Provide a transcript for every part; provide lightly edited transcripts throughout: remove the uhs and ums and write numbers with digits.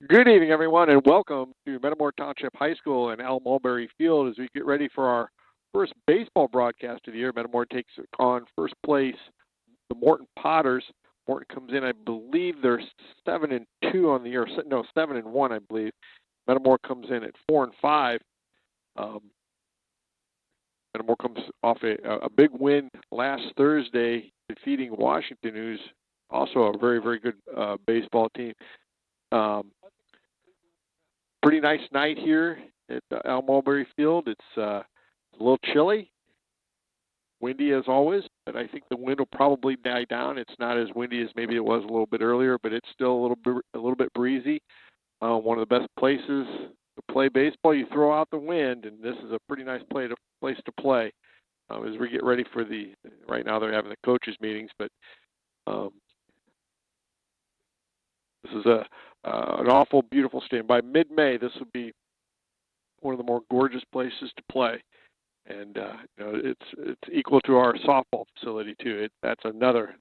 Good evening, everyone, and welcome to Metamora Township High School and Al Mulberry Field as we get ready for our first baseball broadcast of the year. Metamora takes on first place the Morton Potters. Morton comes in, I believe they're 7-2 on the year. No, 7-1, I believe. Metamora comes in at 4-5. Metamora comes off a big win last Thursday, defeating Washington, who's also a very, very good baseball team. Pretty nice night here at Al Mulberry Field. It's a little chilly, windy as always, but I think the wind will probably die down. It's not as windy as maybe it was a little bit earlier, but it's still a little bit breezy. One of the best places to play baseball. You throw out the wind, and this is a pretty nice place to play. As we get ready for right now they're having the coaches meetings, but this is an awful, beautiful stadium. By mid-May, this will be one of the more gorgeous places to play, and it's equal to our softball facility too. That's another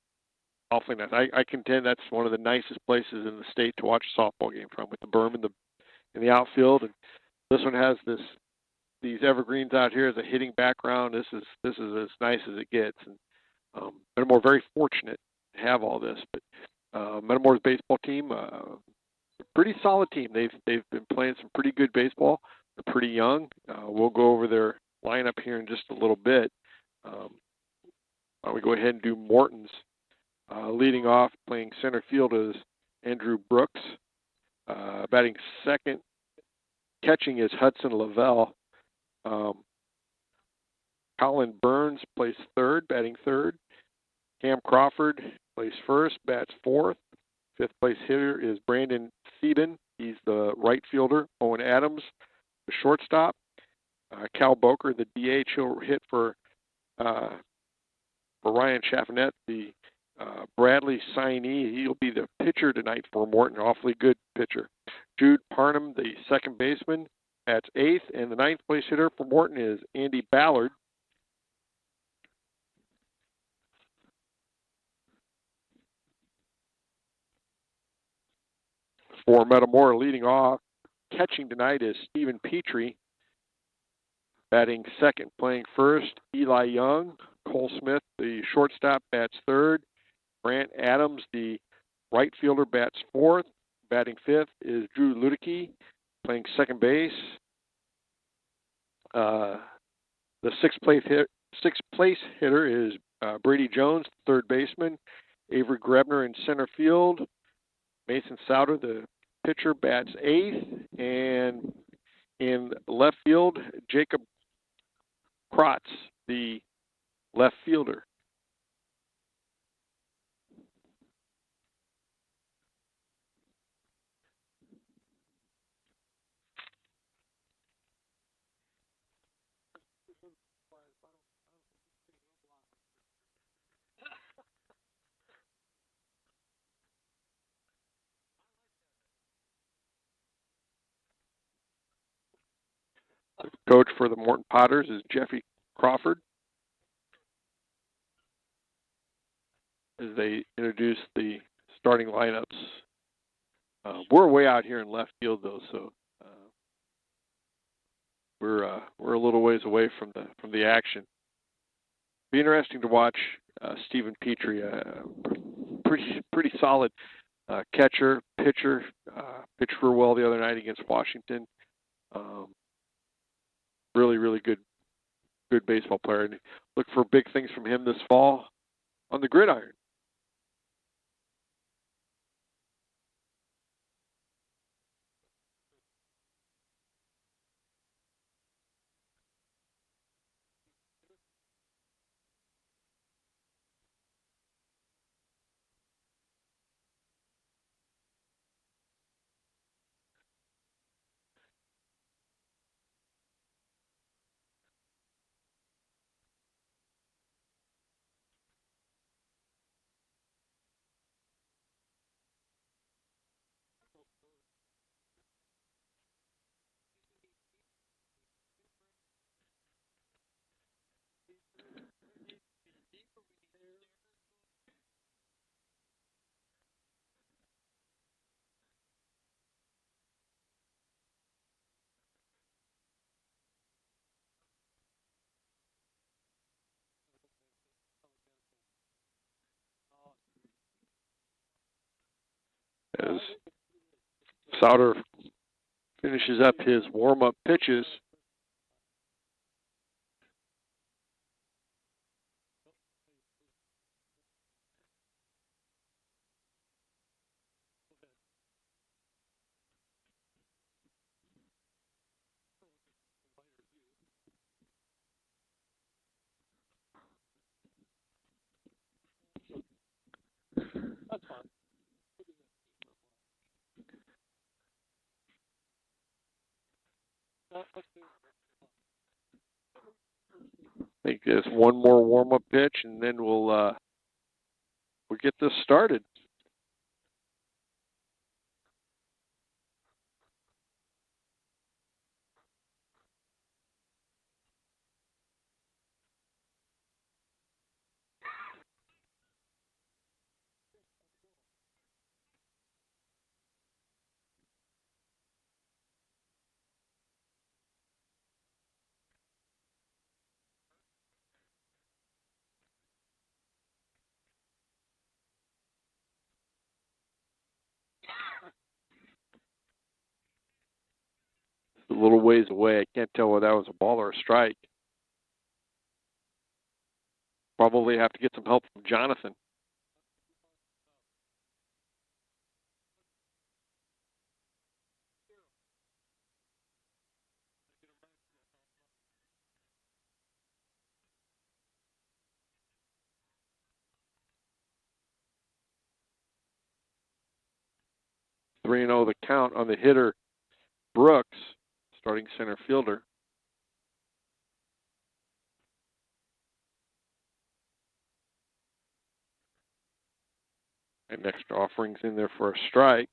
awfully nice. I contend that's one of the nicest places in the state to watch a softball game from, with the berm in the outfield, and this one has these evergreens out here as a hitting background. This is as nice as it gets, and Metamora very fortunate to have all this. But Metamora's baseball team, pretty solid team. They've been playing some pretty good baseball. They're pretty young. We'll go over their lineup here in just a little bit. Why don't we go ahead and do Morton's. Leading off, playing center field is Andrew Brooks. Batting second, catching is Hudson Lavelle. Colin Burns plays third, batting third. Cam Crawford plays first, bats fourth. Fifth place hitter is Brandon Sieben. He's the right fielder. Owen Adams, the shortstop. Cal Boker, the DH. He'll hit for Ryan Chaffinet, the Bradley signee. He'll be the pitcher tonight for Morton. Awfully good pitcher. Jude Parnham, the second baseman, bats eighth. And the ninth place hitter for Morton is Andy Ballard. For Metamora, leading off, catching tonight is Stephen Petrie. Batting second, playing first, Eli Young. Cole Smith, the shortstop, bats third. Brant Adams, the right fielder, bats fourth. Batting fifth is Drew Ludicky, playing second base. The sixth place hitter is Brady Jones, third baseman. Avery Grebner in center field. Mason Souter, the pitcher, bats eighth. And in left field, Jacob Krotz, the left fielder. The coach for the Morton Potters is Jeffrey Crawford. As they introduce the starting lineups. We're way out here in left field, though, so we're a little ways away from the action. Be interesting to watch Stephen Petrie, pretty solid catcher, pitcher, pitched for well the other night against Washington. Really good baseball player. And look for big things from him this fall on the gridiron. as Souter finishes up his warm-up pitches. I think there's one more warm-up pitch, and then we'll get this started. It's a little ways away. I can't tell whether that was a ball or a strike. Probably have to get some help from Jonathan. Three and 0 the count on the hitter, Brooks, starting center fielder. And next offering's in there for a strike.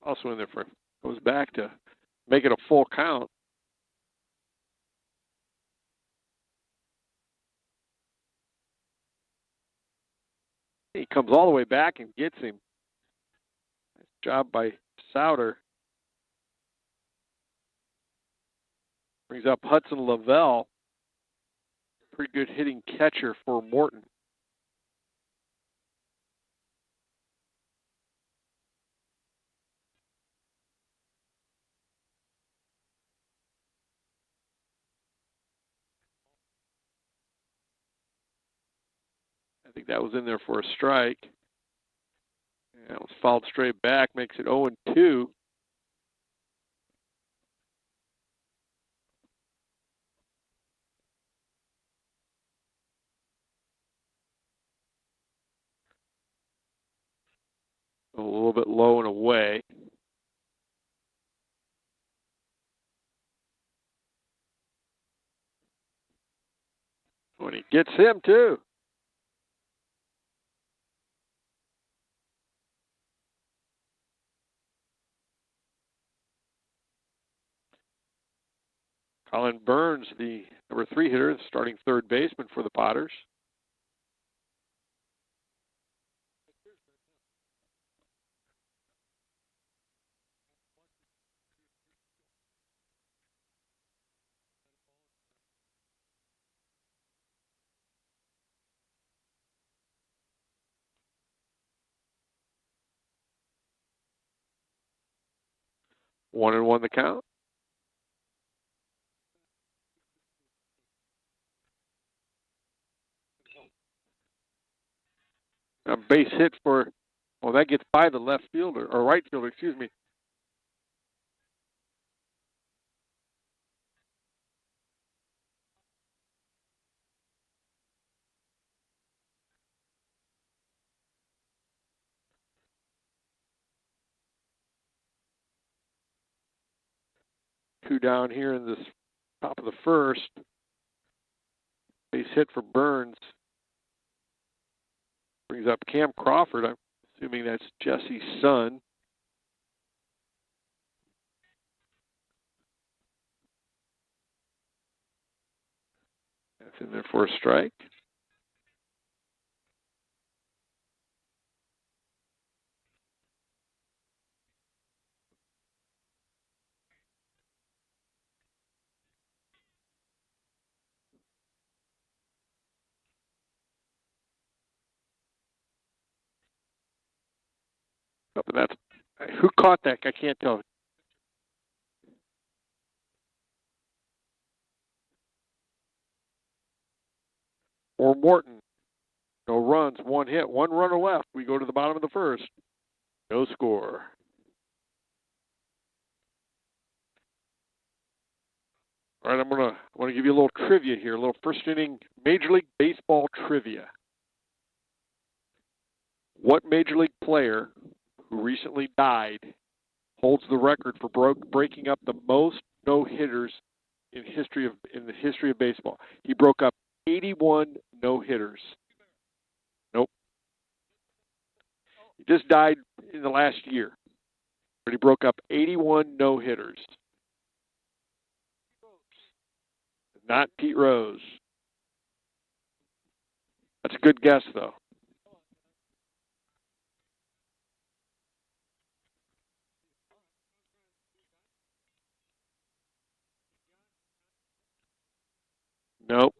Also in there for, goes back to make it a full count. He comes all the way back and gets him. Nice job by Souter. Brings up Hudson Lavelle. Pretty good hitting catcher for Morton. I think that was in there for a strike. And it was fouled straight back, makes it 0-2. A little bit low and away. When he gets him too. Colin Burns, the number 3 hitter, starting third baseman for the Potters. One and one the count. A base hit for, well, that gets by the left fielder, or right fielder, excuse me. Two down here in this top of the first. Base hit for Burns. Brings up Cam Crawford. I'm assuming that's Jesse's son. That's in there for a strike. Up, and that's who caught that? I can't tell. Or Morton. No runs, one hit, one runner left. We go to the bottom of the first. No score. All right, I want to give you a little trivia here, a little first inning Major League Baseball trivia. What Major League player who recently died holds the record for breaking up the most no-hitters in the history of baseball? He broke up 81 no-hitters. Nope. He just died in the last year, but he broke up 81 no-hitters. Not Pete Rose. That's a good guess, though. Nope.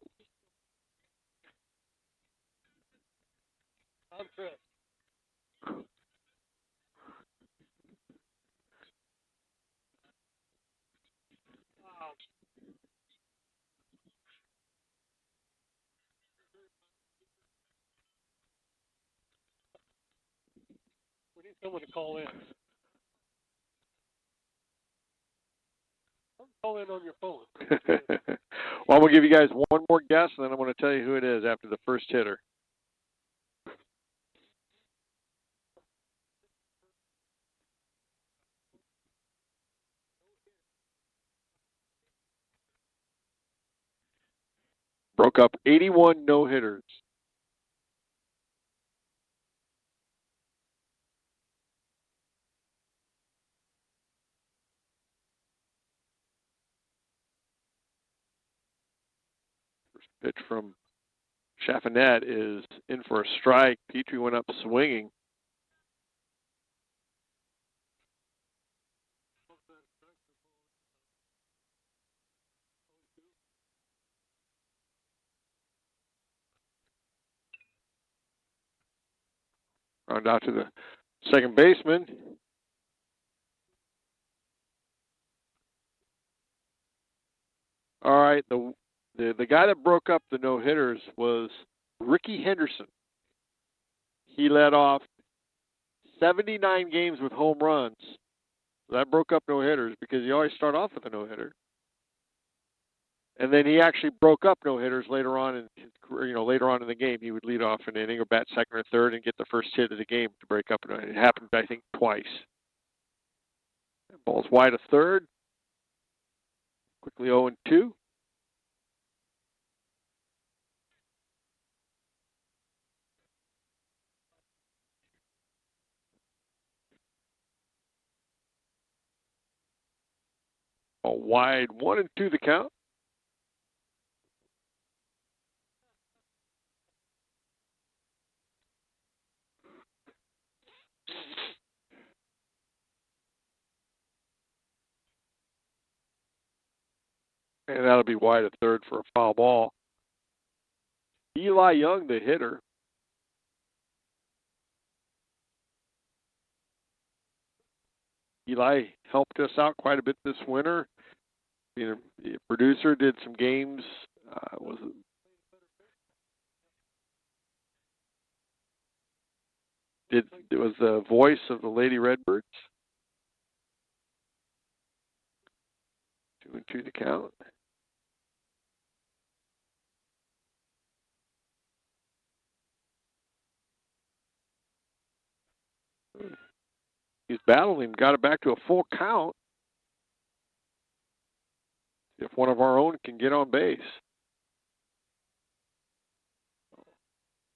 We need someone to call in. Call in on your phone. Well, I'm going to give you guys one more guess, and then I'm going to tell you who it is after the first hitter. Broke up 81 no-hitters. First pitch from Chaffinet is in for a strike. Petrie went up swinging. Round out to the second baseman. All right, the guy that broke up the no-hitters was Ricky Henderson. He led off 79 games with home runs. That broke up no-hitters because you always start off with a no-hitter. And then he actually broke up no-hitters later on in his career. Later on in the game, he would lead off an inning or bat second or third and get the first hit of the game to break up a no-hitter. It happened, I think, twice. Ball's wide of third. Quickly 0-2. Ball wide, 1-2 the count. And that'll be wide of third for a foul ball. Eli Young, the hitter. Eli helped us out quite a bit this winter. The producer did some games. It was the voice of the Lady Redbirds. 2-2 the count. He's battling, got it back to a full count. If one of our own can get on base.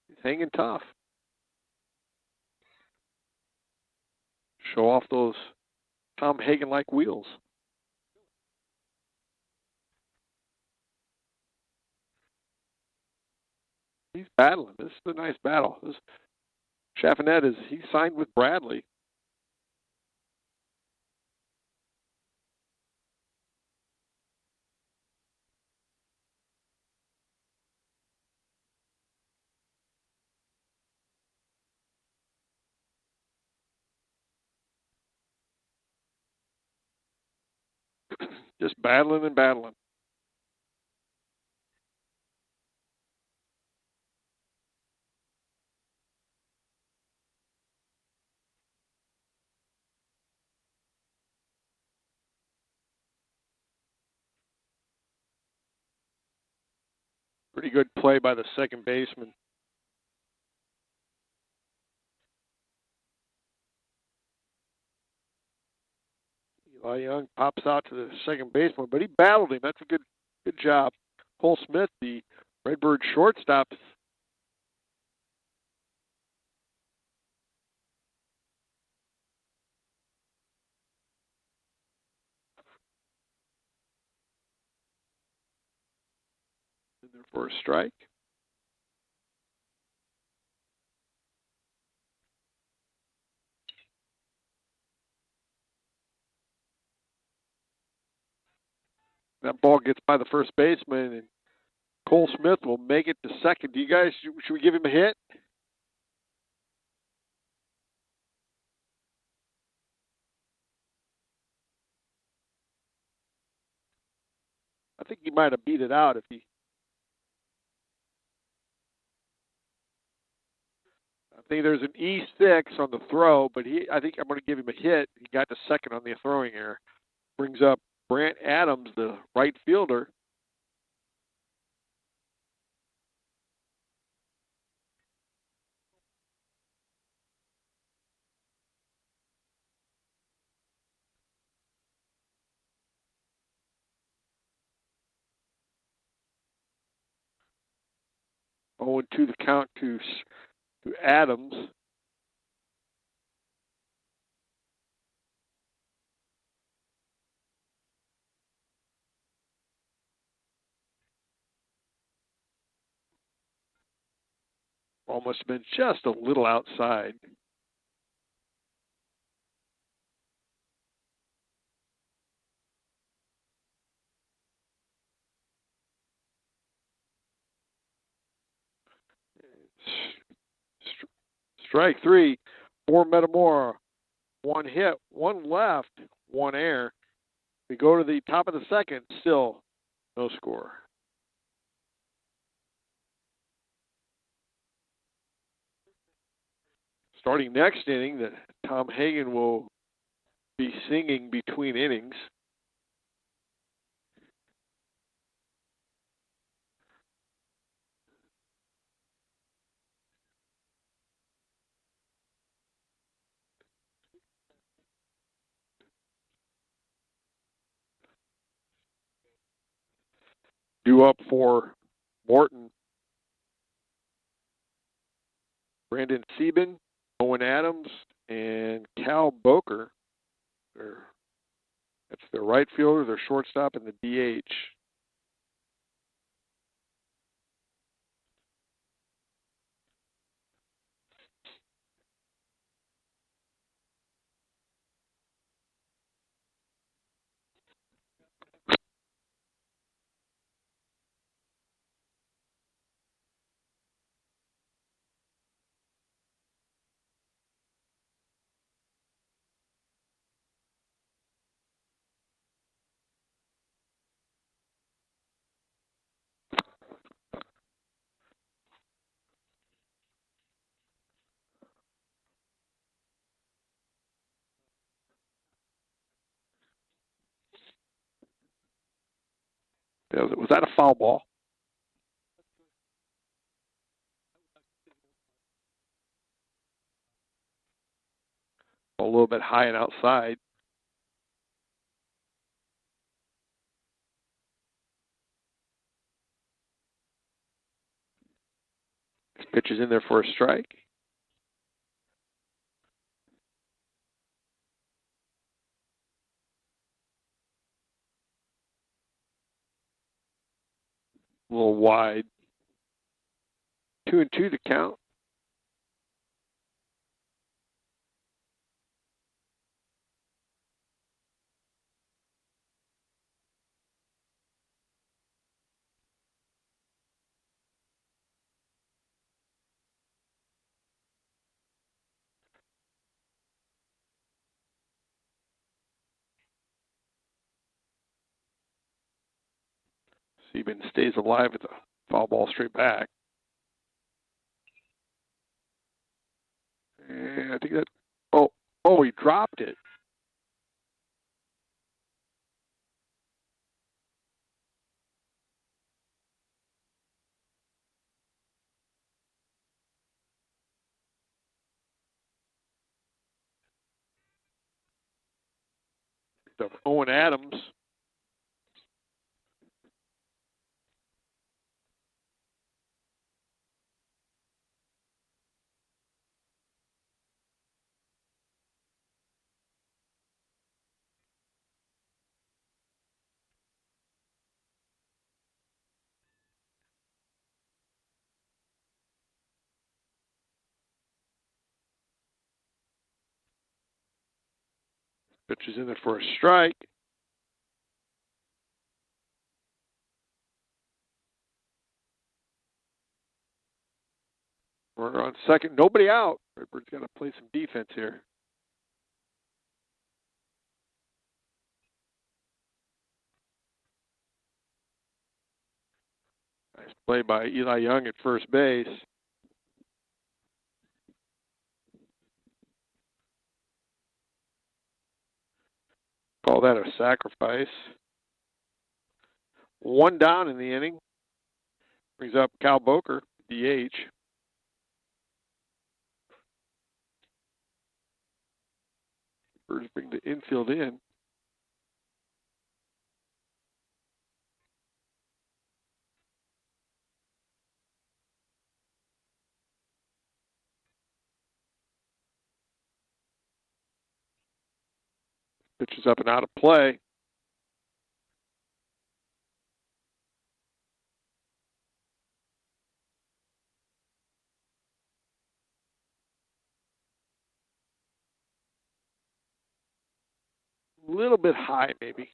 He's hanging tough. Show off those Tom Hagen-like wheels. He's battling. This is a nice battle. Chaffinet he signed with Bradley. just battling and battling. Pretty good play by the second baseman. Eli Young pops out to the second baseman, but he battled him. That's a good job. Cole Smith, the Redbird shortstop. In there for a strike. That ball gets by the first baseman, and Cole Smith will make it to second. Do you guys, should we give him a hit? I think he might have beat it out if he. I think there's an E6 on the throw, but I think I'm going to give him a hit. He got to second on the throwing error. Brings up Brant Adams, the right fielder. Oh, and 2 the count to Adams. Ball must have been just a little outside. Strike 3 for Metamora. 1 hit, 1 left, 1 error. We go to the top of the second, still no score. Starting next inning, that Tom Hagen will be singing between innings. Due up for Morton, Brandon Sieben, Owen Adams, and Cal Boker. That's their right fielder, their shortstop, and the DH. Was that a foul ball? A little bit high and outside. This pitch is in there for a strike. A little wide. 2-2 the count. Seaman stays alive with a foul ball straight back. And I think that, oh, he dropped it. So Owen Adams. Pitches in there for a strike. Runner on second, nobody out. Redbird's got to play some defense here. Nice play by Eli Young at first base. Call that a sacrifice. One down in the inning. Brings up Cal Boker, DH. Birds bring the infield in. Pitch is up and out of play. A little bit high, maybe.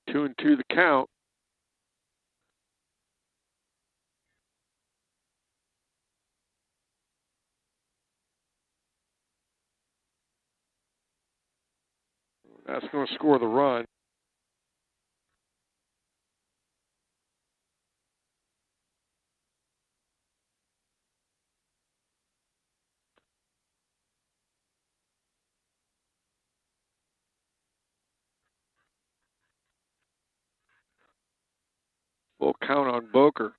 Two and two the count. That's going to score the run. Full count on Boker.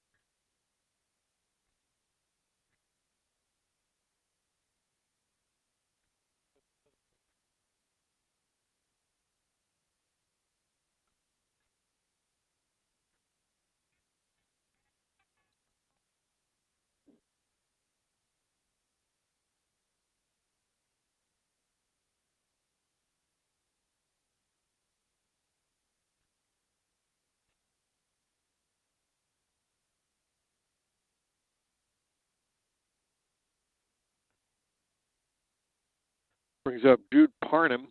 Brings up Jude Parnham.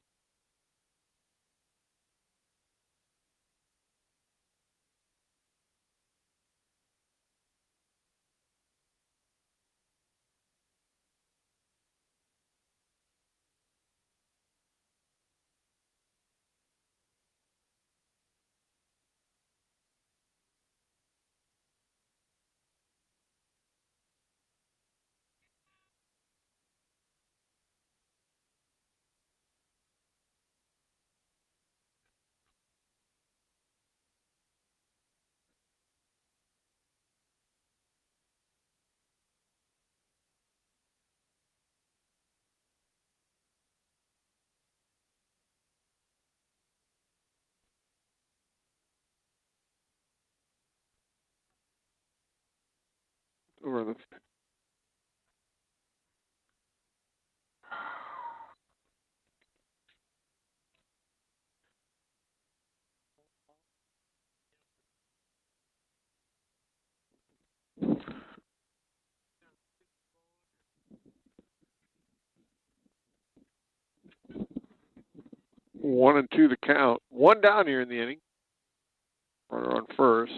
Over the 1 and 2 the count. One down here in the inning. Runner on first.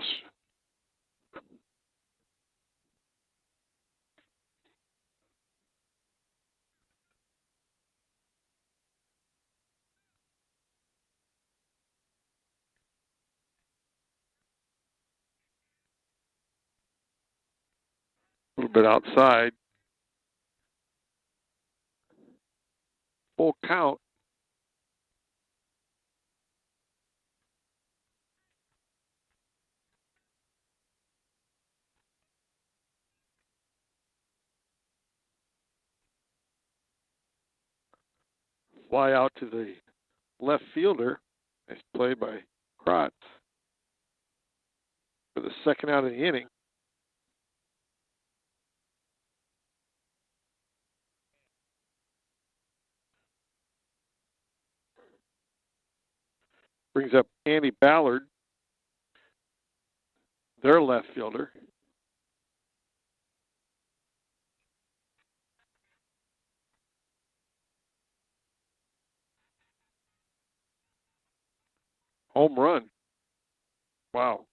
close. A little bit outside. Full count. Fly out to the left fielder. Nice play by Krotz for the second out of the inning. Brings up Andy Ballard, their left fielder. Home run. Wow.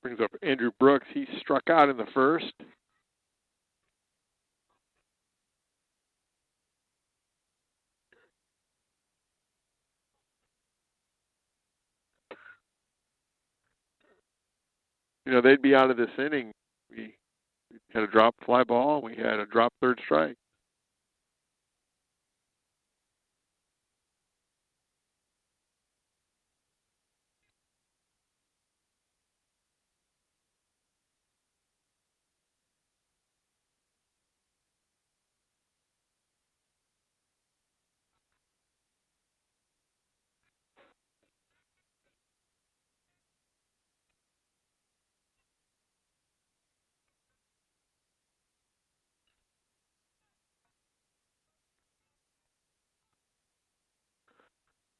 Brings up Andrew Brooks. He struck out in the first. You know, they'd be out of this inning. We had a drop fly ball. We had a drop third strike.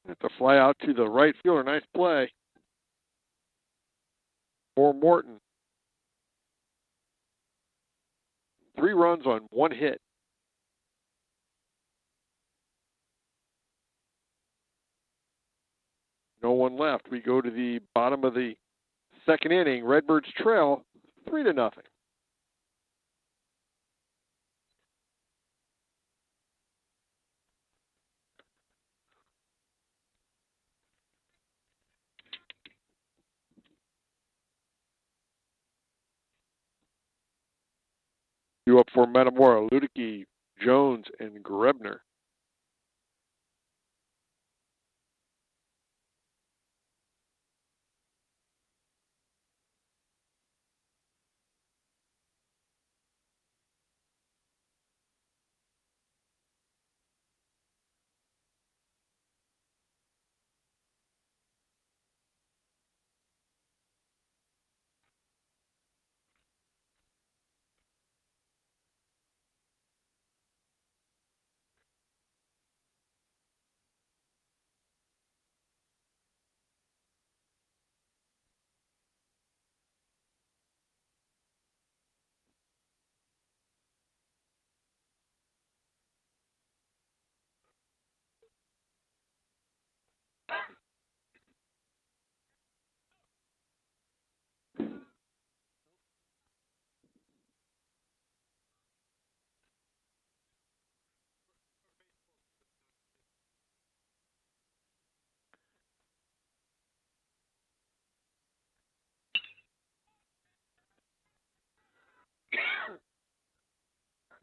That's a fly out to the right fielder. Nice play for Morton. 3 runs on 1 hit. No one left. We go to the bottom of the second inning. Redbirds trail 3-0. You up for Metamora, Ludicky, Jones, and Grebner.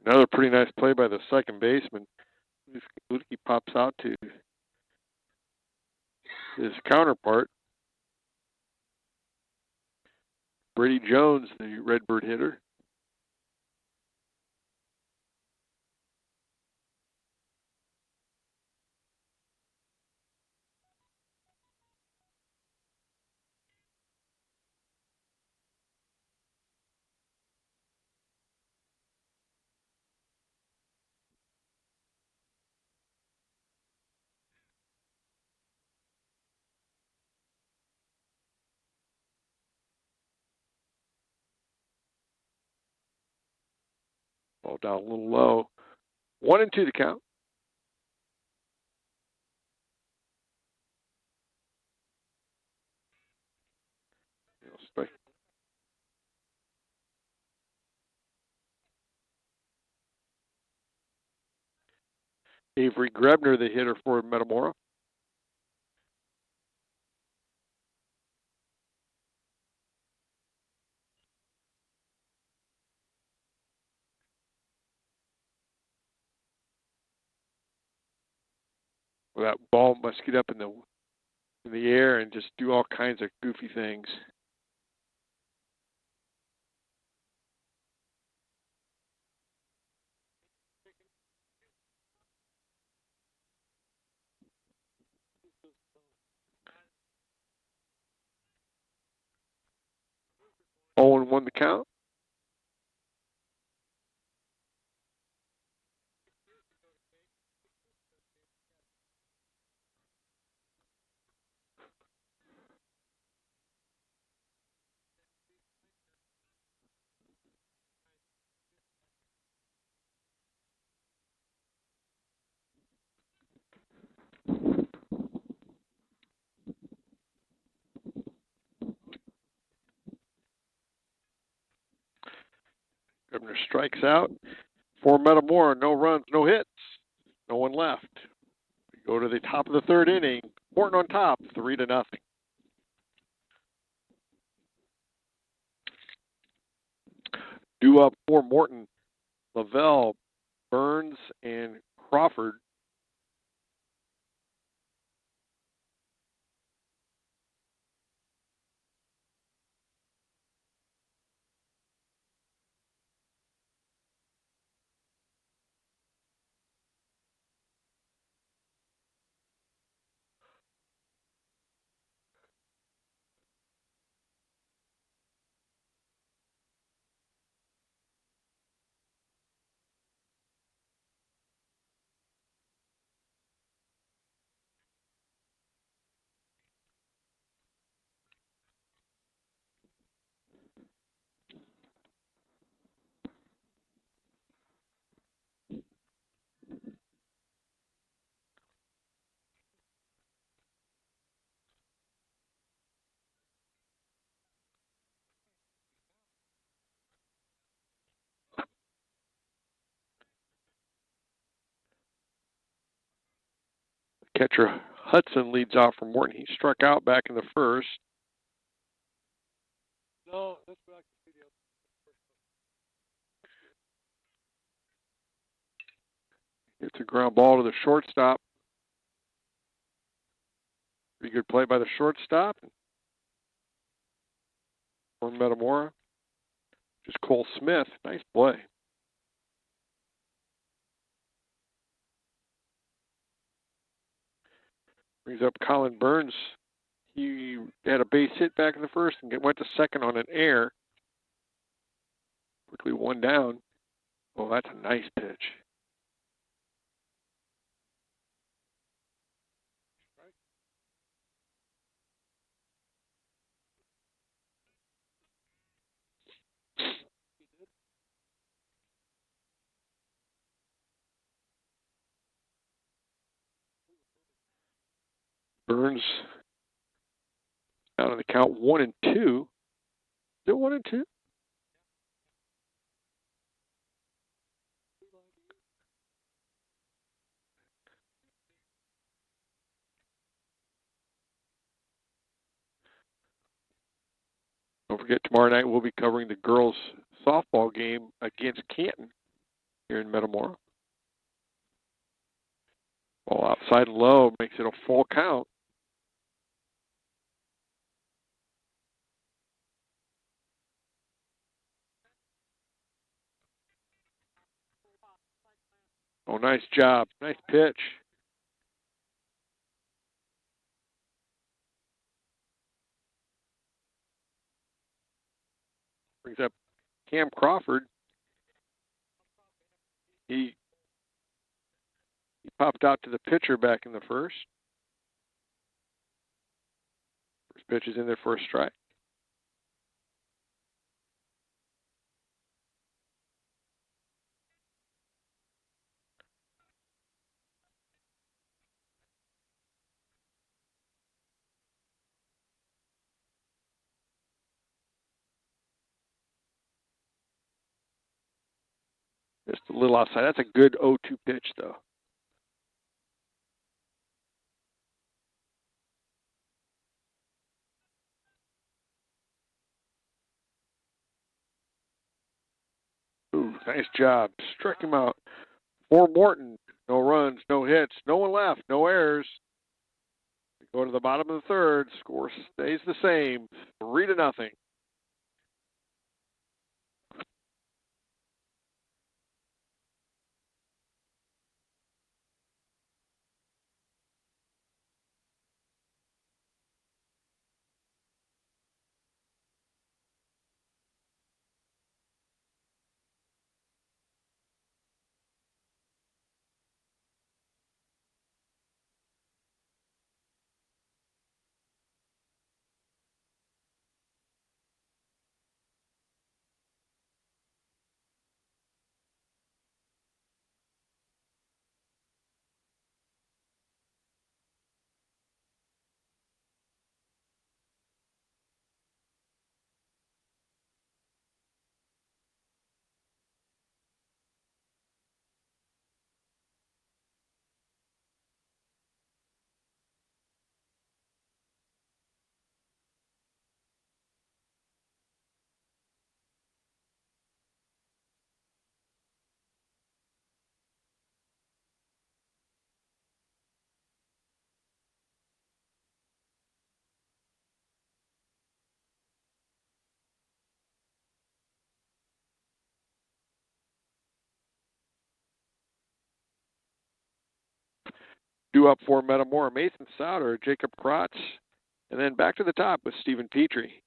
Another pretty nice play by the second baseman. Ludicky pops out to his counterpart, Brady Jones, the Redbird hitter. Ball down a little low. 1-2 the count. Avery Grebner, the hitter for Metamora. Well, that ball must get up in the air and just do all kinds of goofy things. Oh, and 1 the count. Grebner strikes out. For Metamora, no runs, no hits, no one left. We go to the top of the 3rd inning. Morton on top, 3-0. Due up for Morton, Lavelle, Burns, and Crawford. Catcher Hudson leads off for Morton. He struck out back in the 1st. No, that's what I can see the other. It's a ground ball to the shortstop. Pretty good play by the shortstop. For Metamora. Just Cole Smith. Nice play. Brings up Colin Burns. He had a base hit back in the 1st and went to 2nd on an error. Quickly 1 down. Oh, that's a nice pitch. Burns out on the count 1-2. Still 1-2. Don't forget, tomorrow night we'll be covering the girls' softball game against Canton here in Metamora. Ball outside and low makes it a full count. Oh, nice job. Nice pitch. Brings up Cam Crawford. He popped out to the pitcher back in the 1st. First pitch is in there for a strike. Just a little outside. That's a good 0-2 pitch, though. Ooh, nice job. Struck him out. For Morton, no runs, no hits, no one left, no errors. We go to the bottom of the third. Score stays the same, 3-0. Due up for Metamora, Mason Souter, Jacob Krotz, and then back to the top with Stephen Petrie.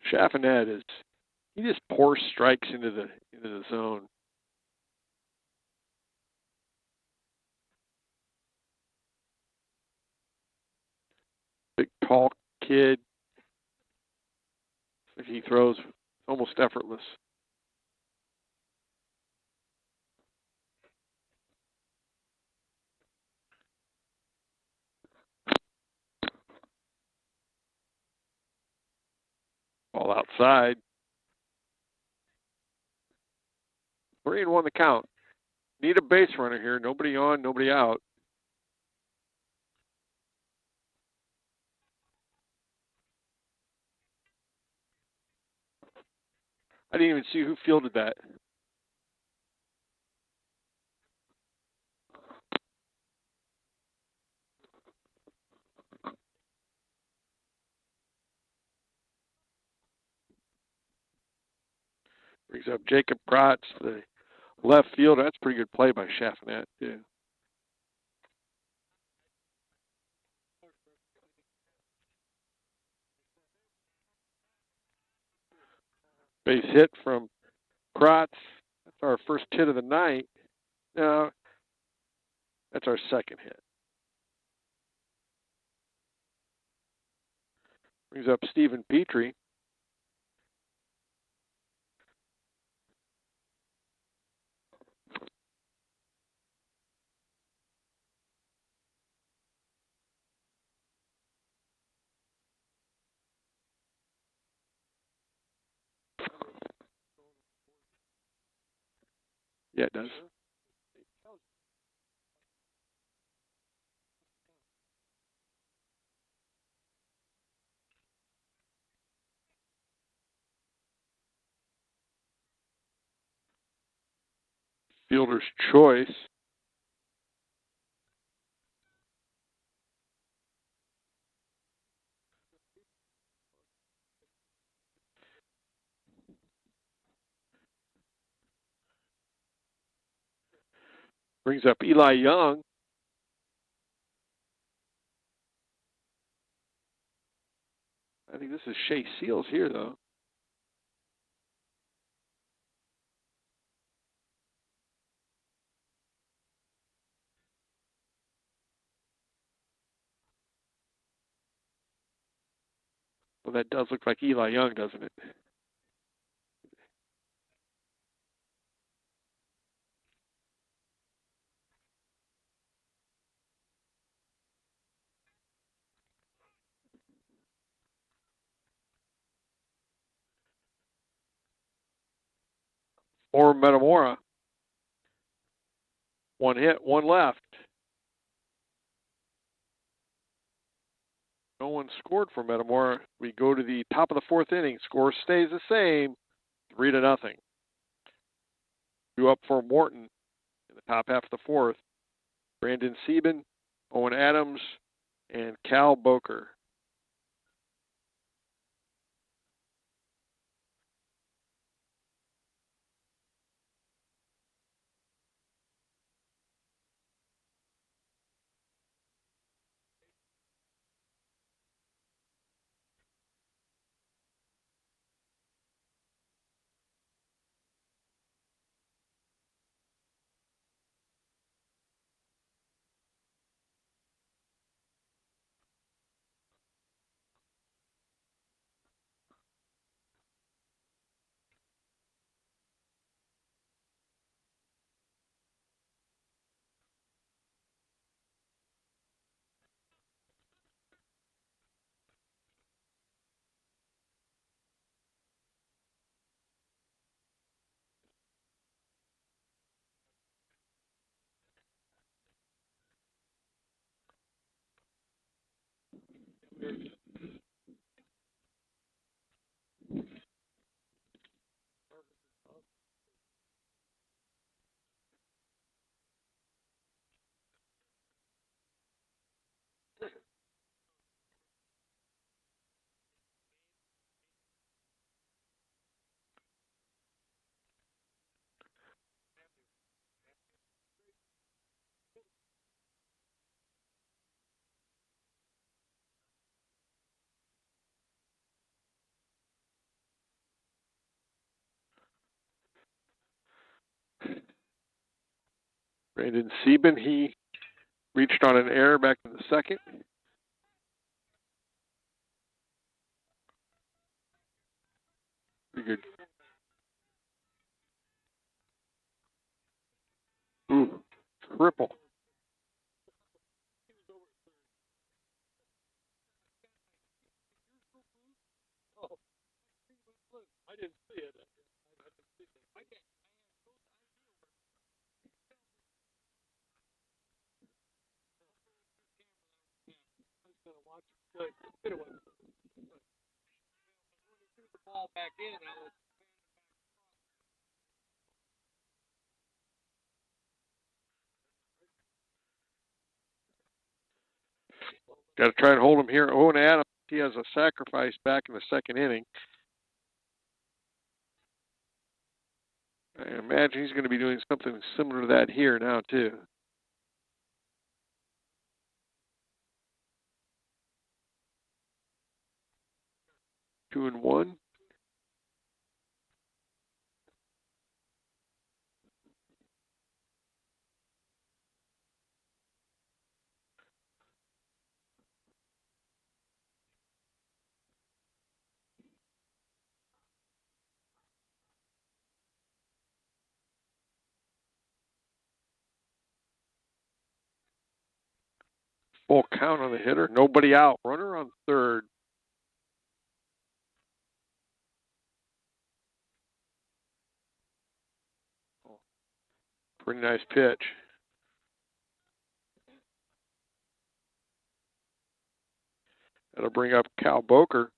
Chaffinet he just pours strikes into the zone. Big tall kid. He throws almost effortless. Ball outside. 3-1 the count. Need a base runner here. Nobody on, nobody out. I didn't even see who fielded that. Brings up Jacob Krotz, the left fielder. That's a pretty good play by Chaffinet, too. Base hit from Krotz. That's our first hit of the night. No, that's our second hit. Brings up Stephen Petrie. Yeah, it does. Fielder's choice. Brings up Eli Young. I think this is Shea Seals here, though. Well, that does look like Eli Young, doesn't it? or Metamora. One hit, one left. No one scored for Metamora. We go to the top of the fourth inning. Score stays the same, 3-0. 2 up for Morton in the top half of the fourth. Brandon Sieben, Owen Adams, and Cal Boker. Brandon Sieben, he reached on an error back in the second. Pretty good. Ooh, triple. I didn't see it. The ball back in. I was Got to try and hold him here. Owen Adams, he has a sacrifice back in the second inning. I imagine he's going to be doing something similar to that here now, too. Two and one. Full count on the hitter. Nobody out. Runner on third. Pretty nice pitch. That'll bring up Cal Boker.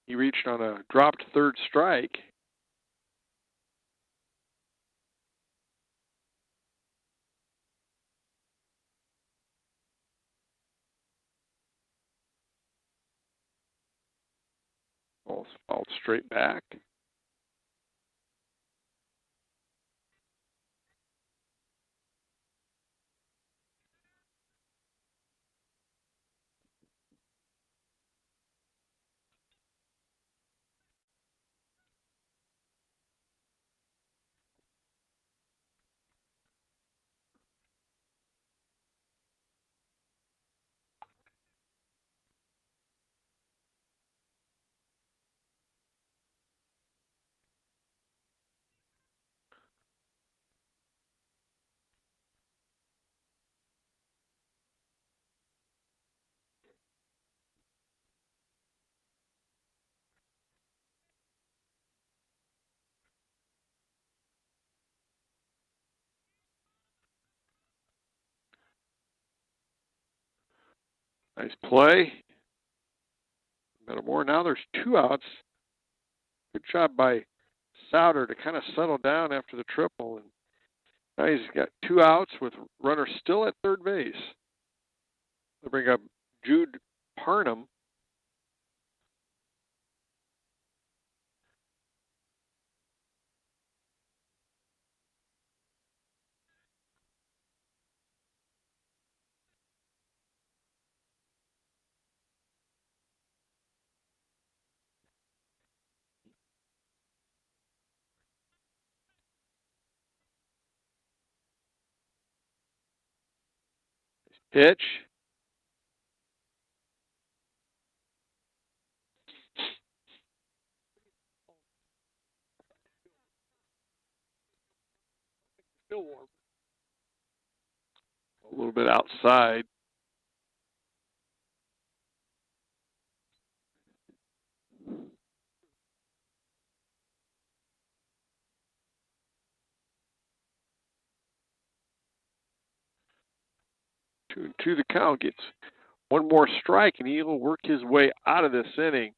He reached on a dropped third strike. Ball's fouled straight back. Nice play. Metamora. Now there's 2 outs. Good job by Souter to kind of settle down after the triple. And now he's got 2 outs with runners still at third base. They bring up Jude Parnham. Pitch. Still warm. A little bit outside. Two and two the count. Gets one more strike, and he'll work his way out of this inning.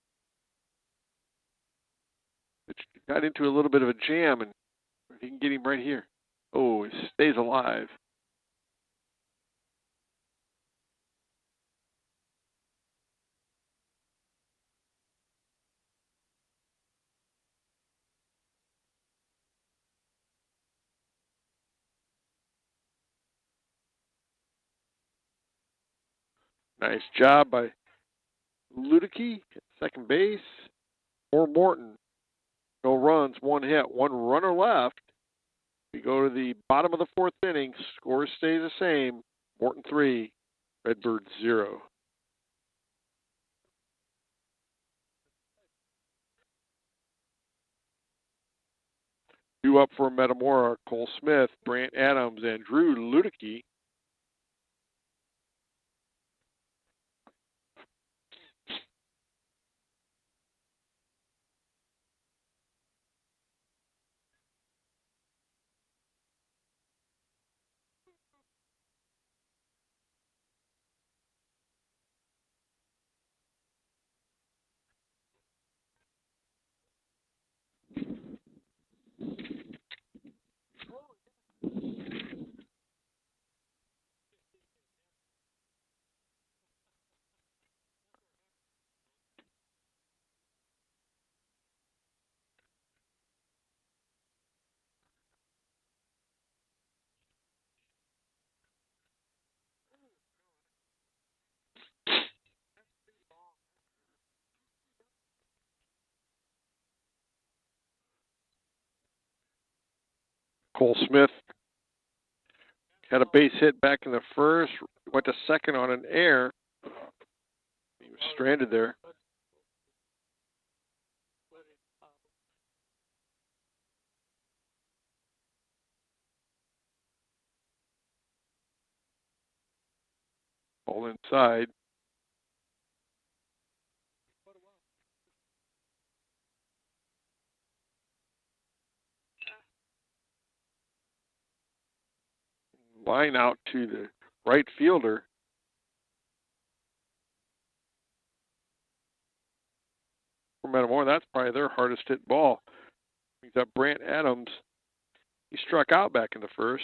It got into a little bit of a jam, and if he can get him right here. Oh, he stays alive. Nice job by Ludicky at second base. Or Morton. No runs, 1 hit, 1 runner left. We go to the bottom of the 4th inning. Scores stay the same. Morton 3, Redbird 0. Due up for Metamora, Cole Smith, Brant Adams, and Drew Ludicky. Cole Smith had a base hit back in the 1st, went to 2nd on an error. He was stranded there. All inside. Line out to the right fielder. For Metamora, that's probably their hardest hit ball. He's got Brant Adams. He struck out back in the 1st.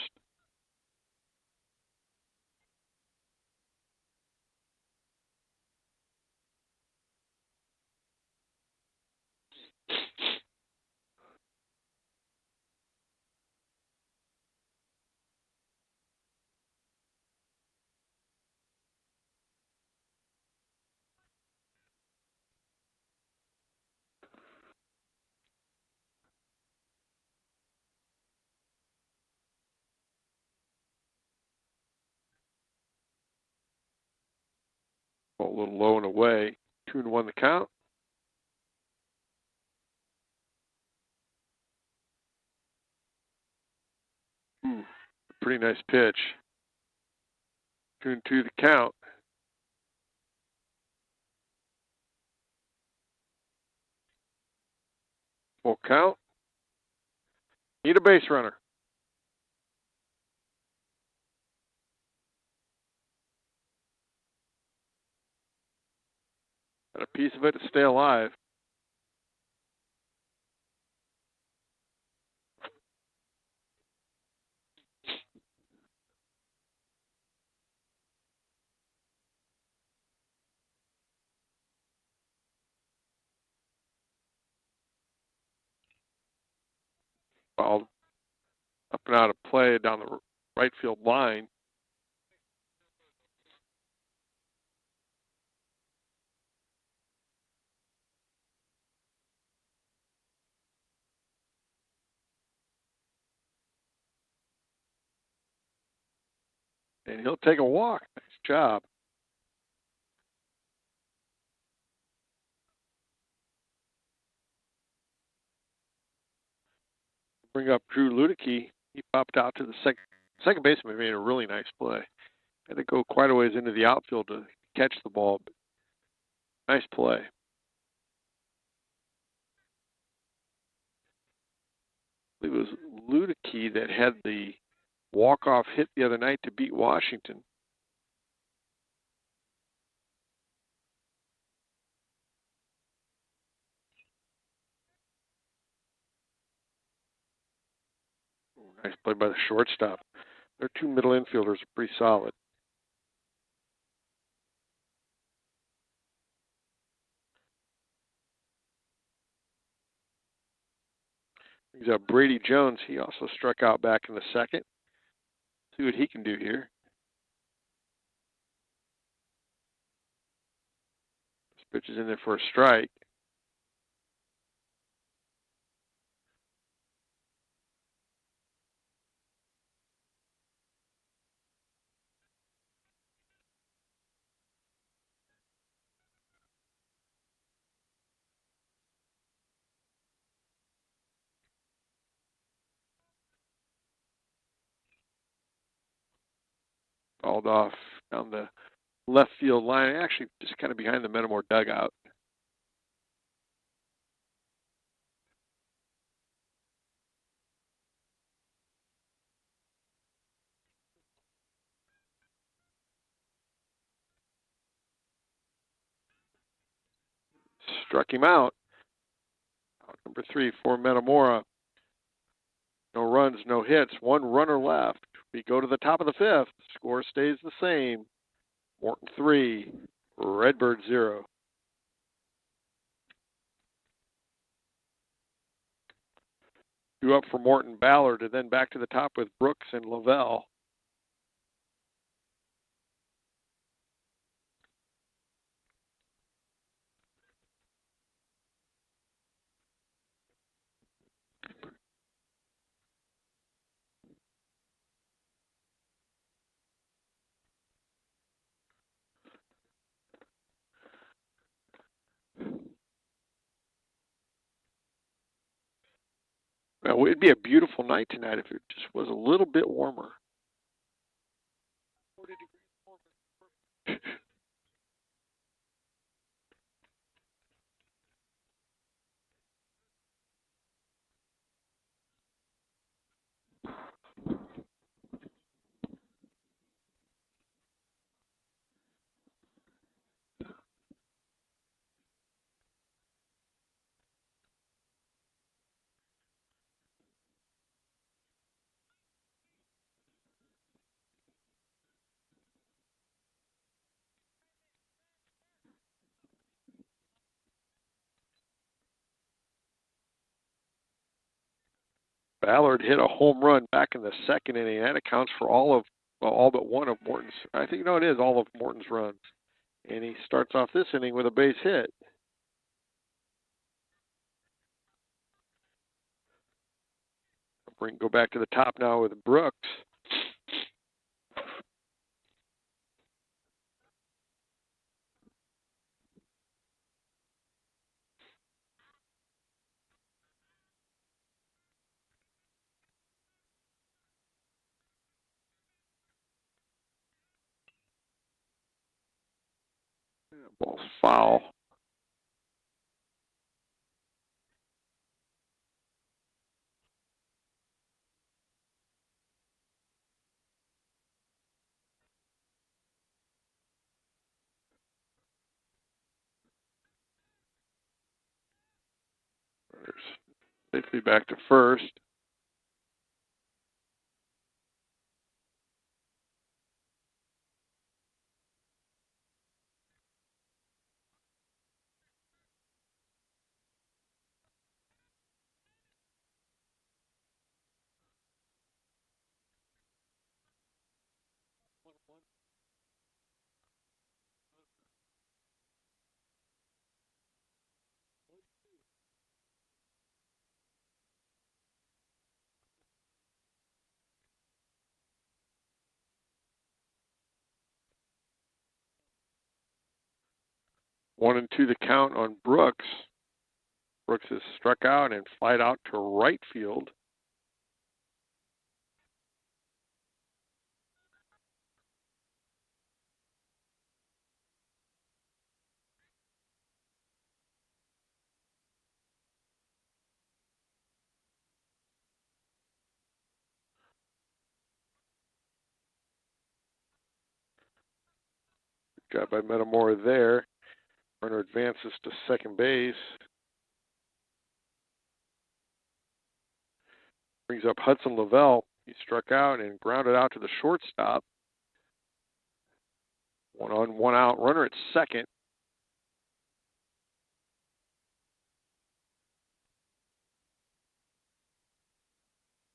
Ball a little low and away. 2-1 the count. Pretty nice pitch. 2-2 the count. Full count. Need a base runner. Got a piece of it to stay alive. Ball up and out of play down the right field line. And he'll take a walk. Nice job. Bring up Drew Ludicky. He popped out to the second baseman, made a really nice play. Had to go quite a ways into the outfield to catch the ball. But nice play. It was Ludicky that had the walk-off hit the other night to beat Washington. Nice play by the shortstop. Their two middle infielders are pretty solid. He's got Brady Jones. He also struck out back in the second. See what he can do here. This pitch is in there for a strike. Balled off down the left field line, actually just kind of behind the Metamora dugout. Struck him out. Out number 3 for Metamora. No runs, no hits, one runner left. We go to the top of the 5th. Score stays the same. Morton 3, Redbird 0. Two up for Morton Ballard, and then back to the top with Brooks and Lavelle. Well, it'd be a beautiful night tonight if it just was a little bit warmer. 40 degrees warmer. Ballard hit a home run back in the second inning. That accounts for all but one of Morton's. I think it is all of Morton's runs. And he starts off this inning with a base hit. Go back to the top now with Brooks. Ball's foul. Safely back to first. One and two the count on Brooks. Brooks is struck out and flied out to right field. Got by Metamora there. Runner advances to second base. Brings up Hudson Lavelle. He struck out and grounded out to the shortstop. 1 on, 1 out. Runner at second.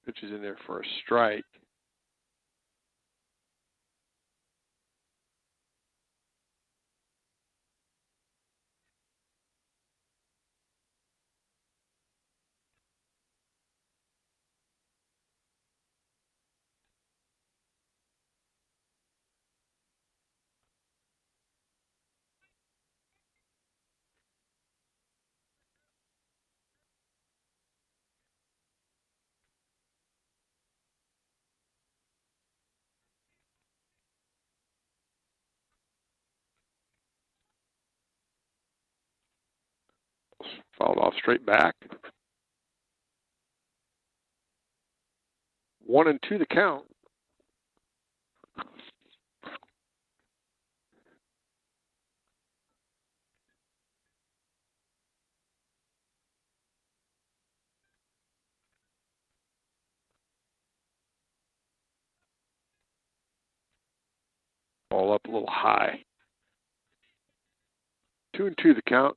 Pitch is in there for a strike. Fouled off straight back. 1 and 2 the count. Ball up a little high. 2 and 2 the count.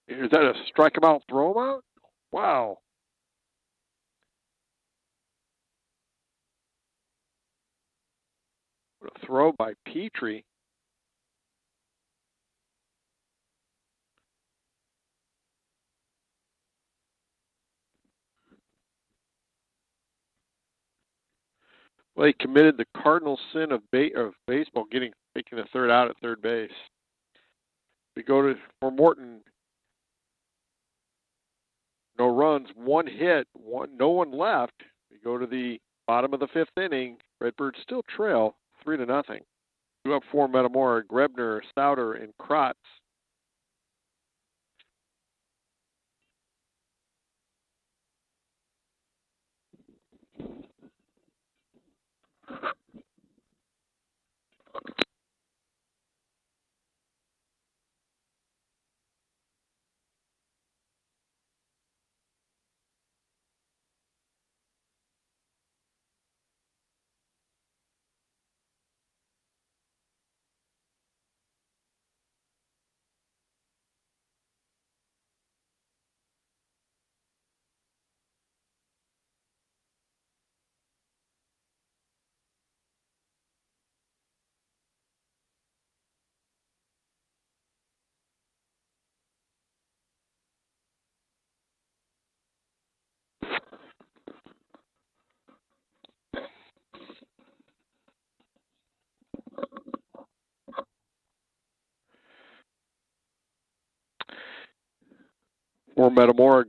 Is that a strike him out, throw him out? Wow. What a throw by Petrie. Well, he committed the cardinal sin of baseball, taking the third out at third base. We go for Morton. No runs, 1 hit, no one left. We go to the bottom of the 5th inning. Redbirds still trail 3-0. 2 up for Metamora, Grebner, Souter, and Kratz. For Metamora,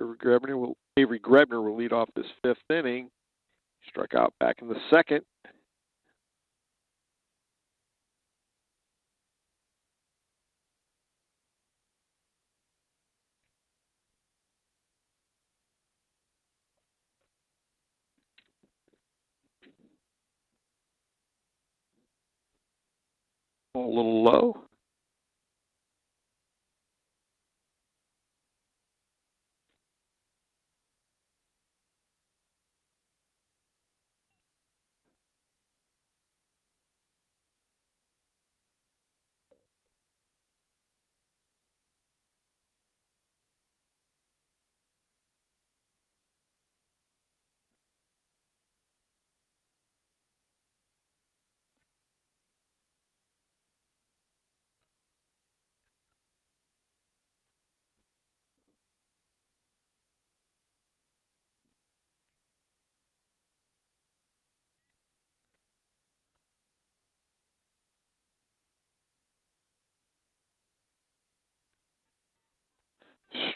Avery Grebner will lead off this 5th inning. Struck out back in the 2nd. Ball a little low.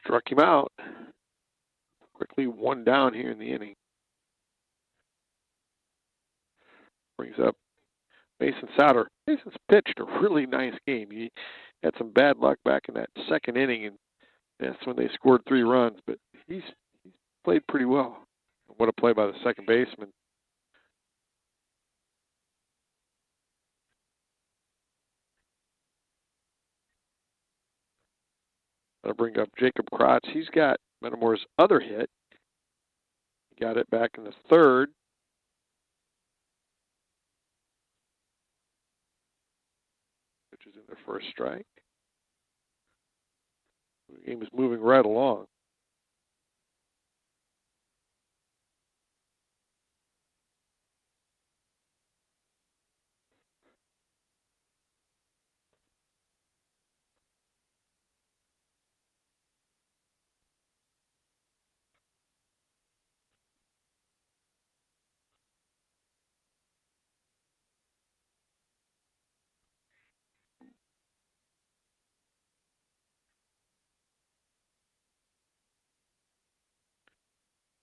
Struck him out. Quickly 1 down here in the inning. Brings up Mason Souter. Mason's pitched a really nice game. He had some bad luck back in that second inning, and that's when they scored 3 runs. But he's played pretty well. What a play by the second baseman. That'll bring up Jacob Krotz. He's got Metamora's other hit. He got it back in the third. Which is in their first strike. The game is moving right along.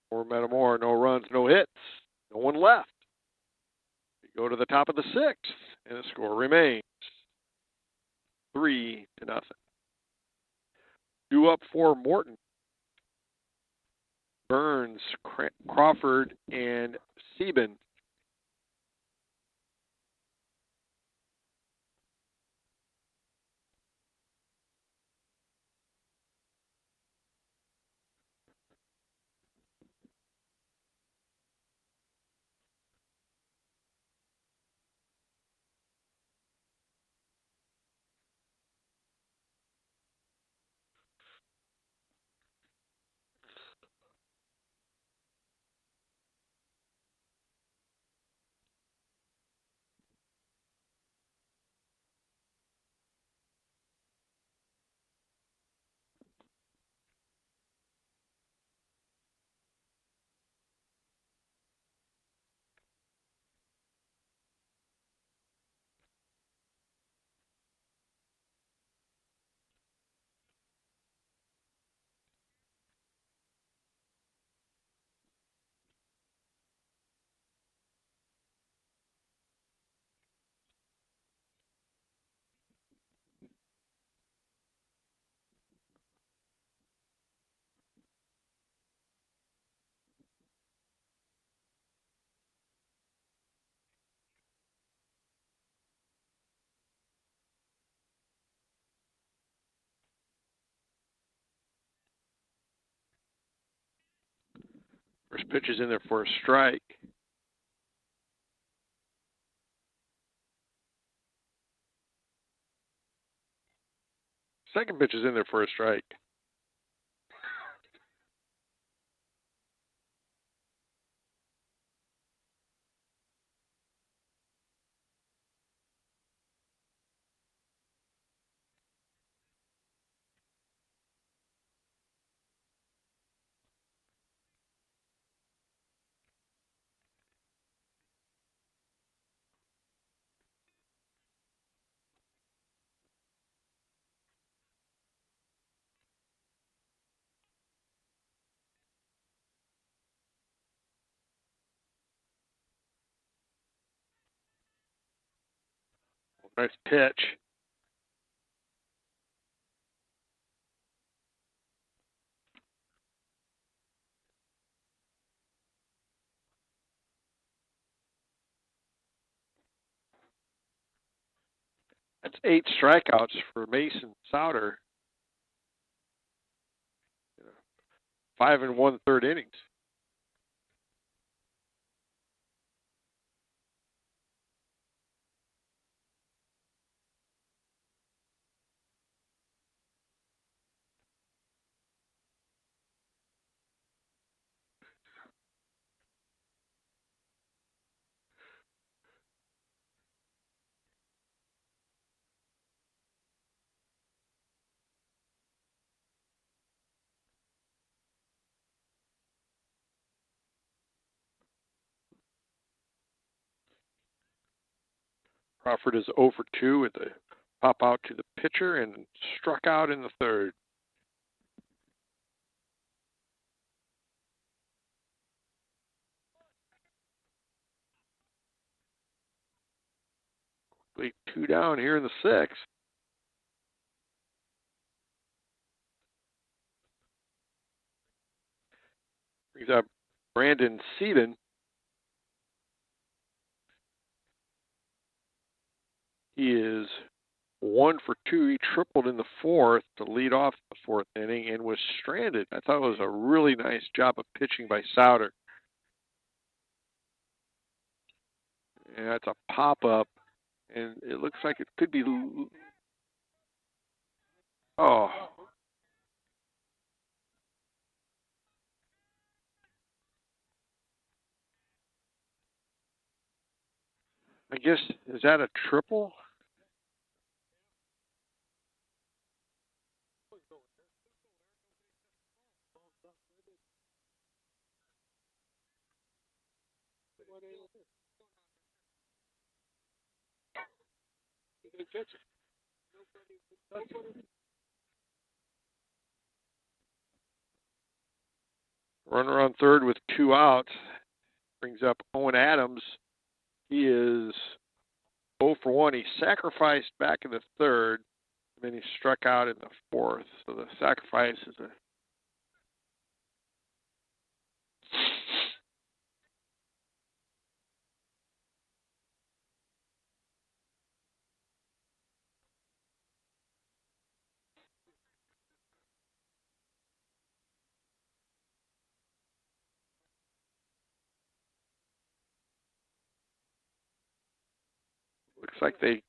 For Metamora, no runs, no hits, no one left. We go to the top of the 6th, and the score remains 3-0. Due up for Morton, Burns, Crawford, and Sieben. First pitch is in there for a strike. Second pitch is in there for a strike. Nice pitch. That's 8 strikeouts for Mason Souter. 5 1/3 innings. Crawford is 0 for 2 with a pop out to the pitcher and struck out in the third. Quickly 2 down here in the 6th. Brings up Brandon Seaton. He is 1 for 2. He tripled in the 4th to lead off the 4th inning and was stranded. I thought it was a really nice job of pitching by Souter. And that's a pop-up, and it looks like it could be... Oh. I guess, is that a triple? Runner on third with 2 outs. Brings up Owen Adams. He is 0 for 1. He sacrificed back in the 3rd, and then he struck out in the 4th. So the sacrifice is a... Looks like they...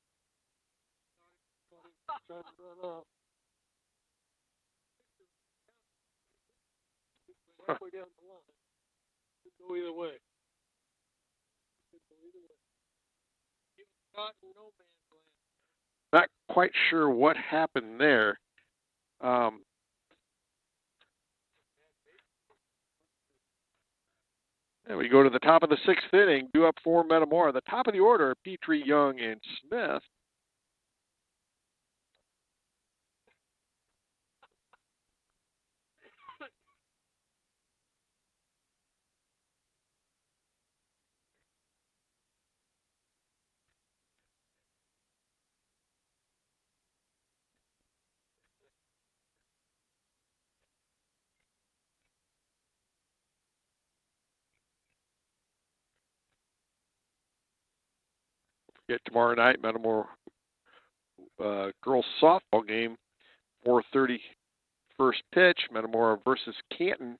Huh. Go either way. Not quite sure what happened there. And we go to the top of the 6th inning, due up for Metamora. The top of the order, Petrie, Young, and Smith. Get tomorrow night, Metamora girls softball game, 4:30 first pitch, Metamora versus Canton.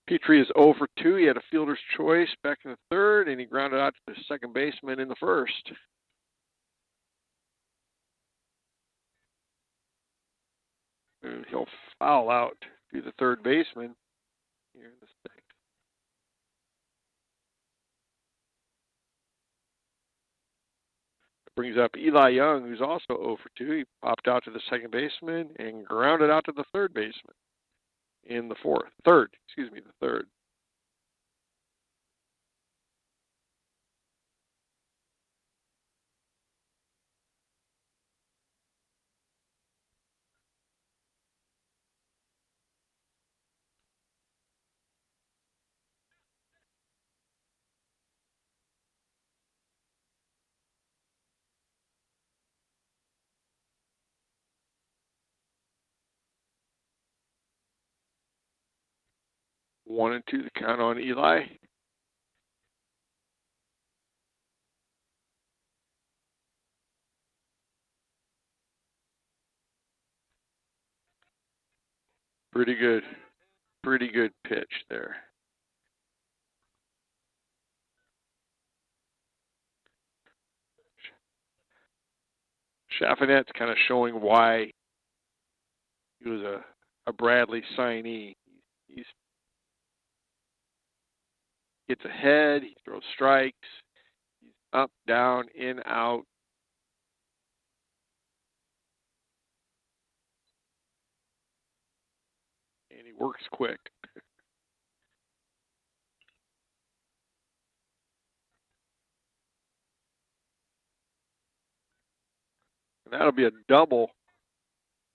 Petrie is 0 for 2. He had a fielder's choice back in the 3rd, and he grounded out to the second baseman in the 1st. And he'll foul out to the 3rd baseman here in the 6th. Brings up Eli Young, who's also 0 for 2. He popped out to the second baseman and grounded out to the 3rd baseman in the 3rd. 1-2 the count on Eli. Pretty good pitch there. Chaffinette's kind of showing why he was a Bradley signee. He gets ahead, he throws strikes, he's up, down, in, out. And he works quick. And that'll be a double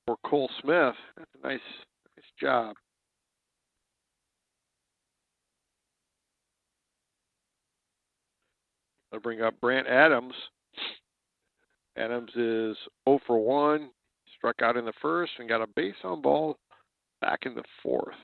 for Cole Smith. That's a nice job. I'll bring up Brant Adams. Adams is 0 for 1. Struck out in the first and got a base on ball back in the fourth.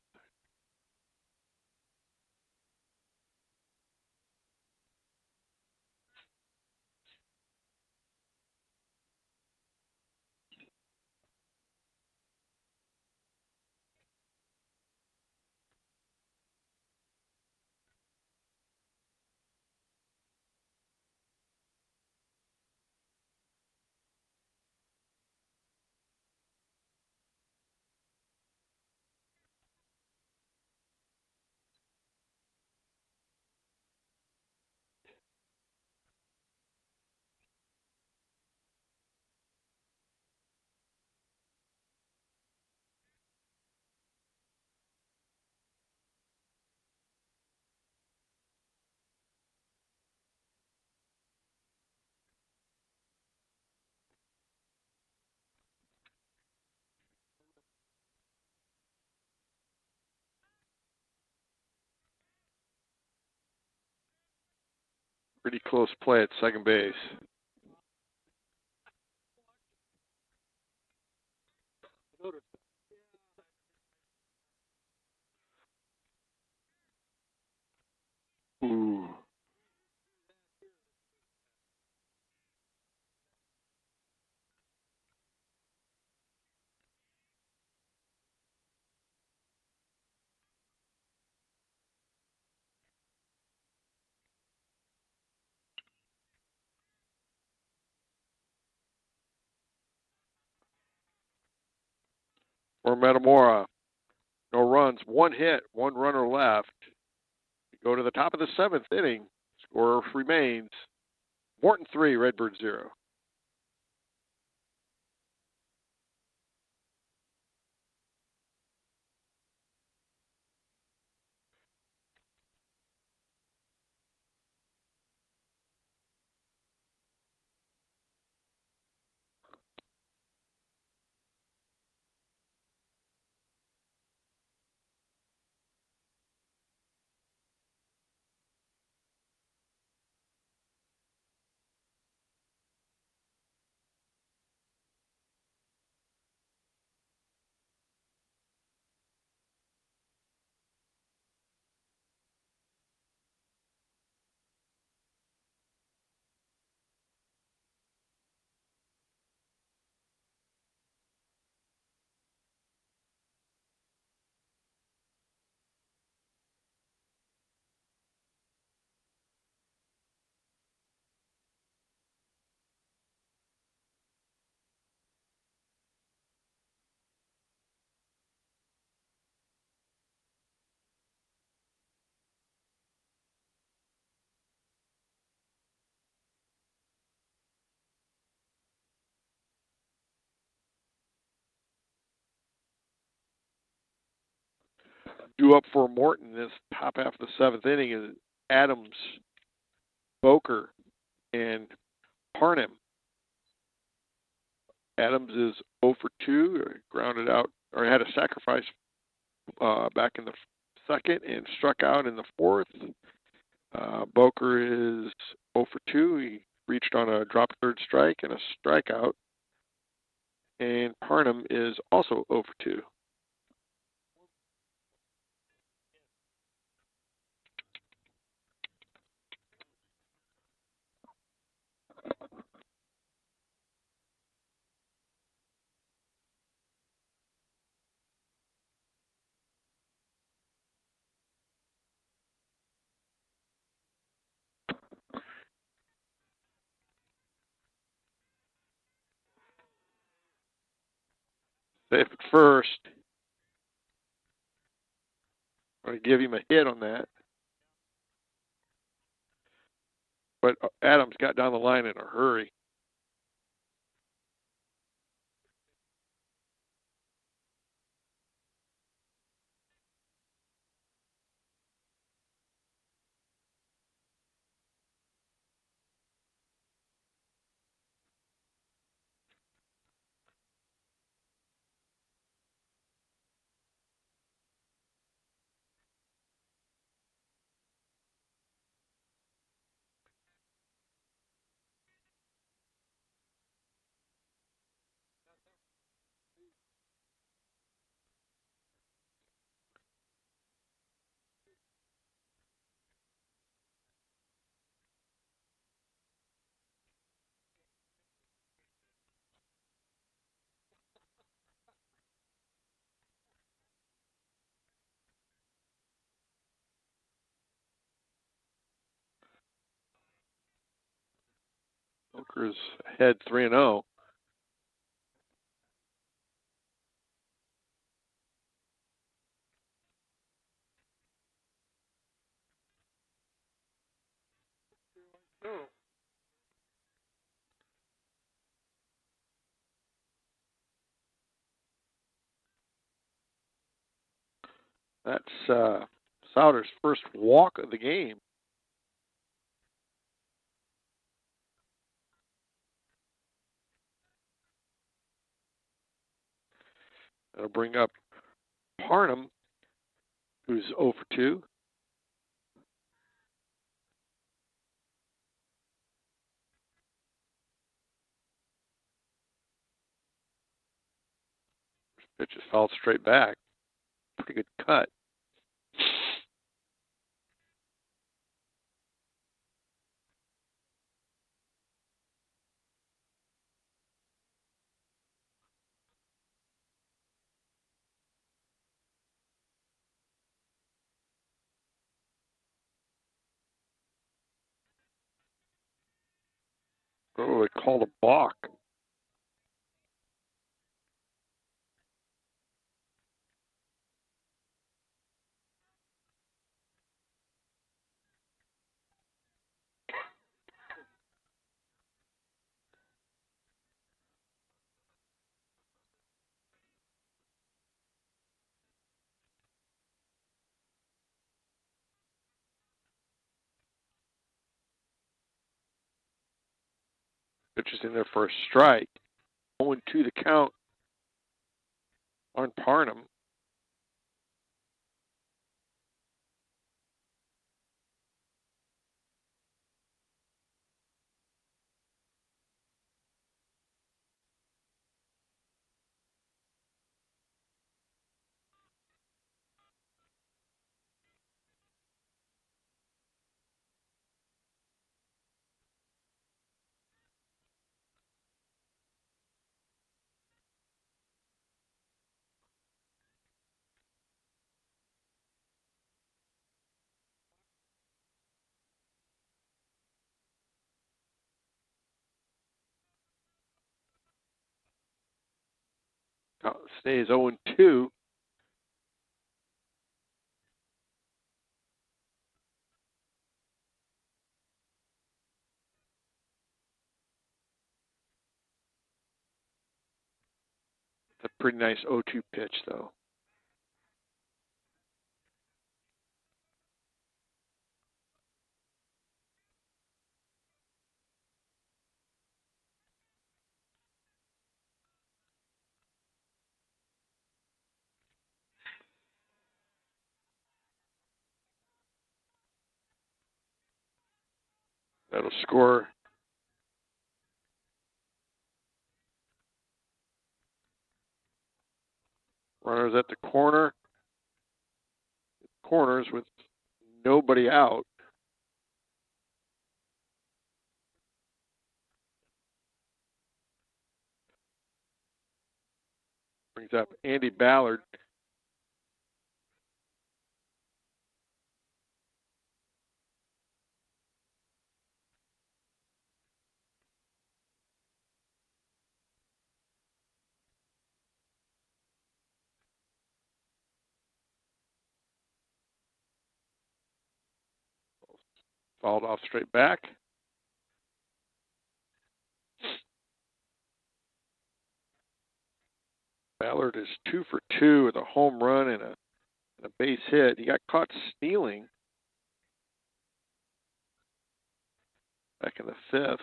Pretty close play at second base. Ooh. For Metamora, no runs, 1 hit, 1 runner left. We go to the top of the 7th inning. Score remains Morton 3, Redbird 0. Due up for Morton this top half of the 7th inning is Adams, Boker, and Parnham. Adams is 0 for 2, grounded out, or had a sacrifice back in the second and struck out in the fourth. Boker is 0 for 2. He reached on a drop third strike and a strikeout. And Parnham is also 0 for 2. Safe at first. I'm going to give him a hit on that. But Adams got down the line in a hurry. Booker's ahead 3-0. No. That's Souter's first walk of the game. That'll bring up Parnham, who's 0 for 2. Pitch is fouled straight back. Pretty good cut. Oh, they called a balk. Pitch is in there for a strike. 0-2 the count on Parnham. Count stays 0-2. It's a pretty nice 0-2 pitch, though. That'll score. Runners at the corner. Corners with nobody out. Brings up Andy Ballard. Fouled off straight back. Ballard is 2 for 2 with a home run and a base hit. He got caught stealing back in the 5th.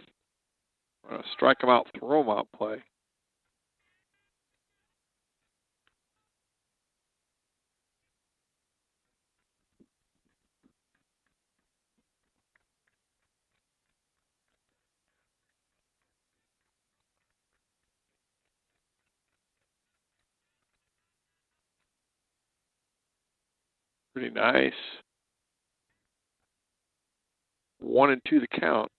Strike him out, throw him out play. Pretty nice. 1-2 the count.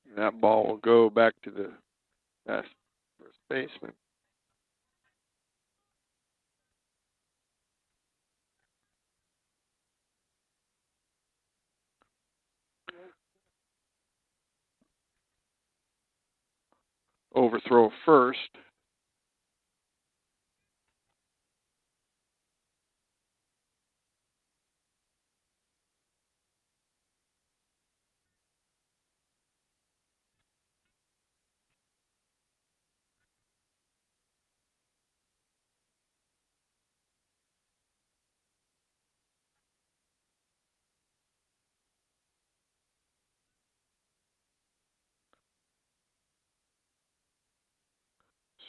And that ball will go back to the first baseman. Overthrow first.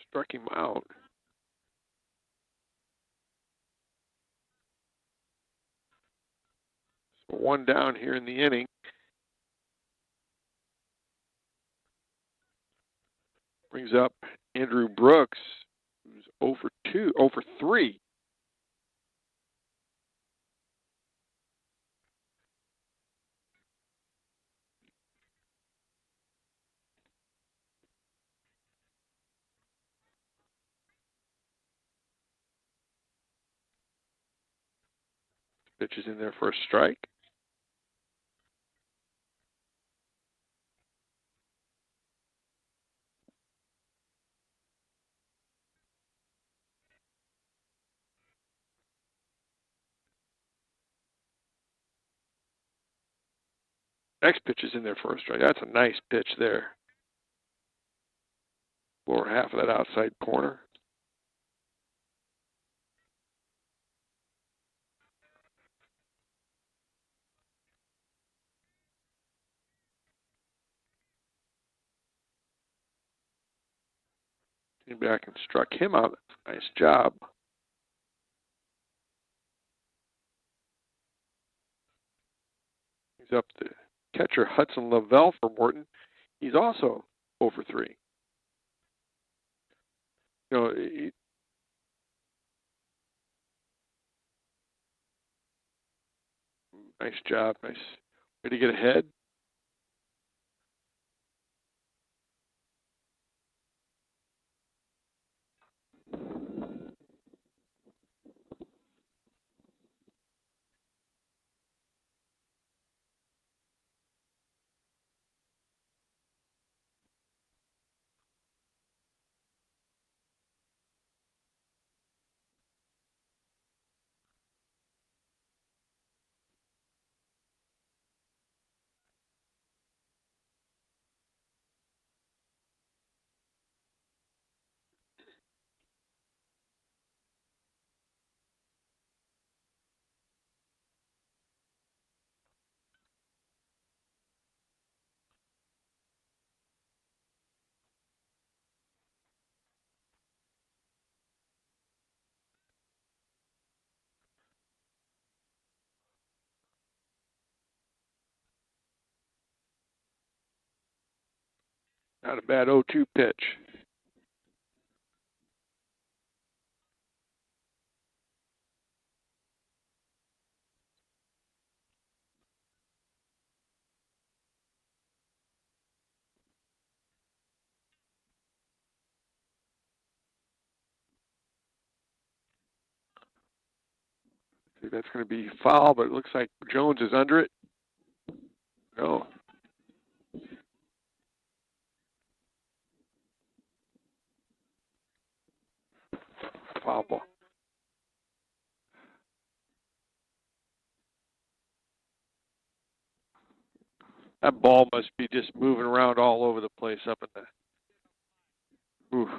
Struck him out. So 1 down here in the inning. Brings up Andrew Brooks, who's 0 for 3. Pitches in there for a strike. Next pitch is in there for a strike. That's a nice pitch there. Lower half of that outside corner. Came back and struck him out. Nice job. He's up the catcher Hudson Lavelle for Morton. He's also 0 for 3. You know, nice job. Nice way to get ahead. Not a bad 0-2 pitch. I think that's going to be foul, but it looks like Jones is under it. No. foul ball. That ball must be just moving around all over the place up in the. Oof.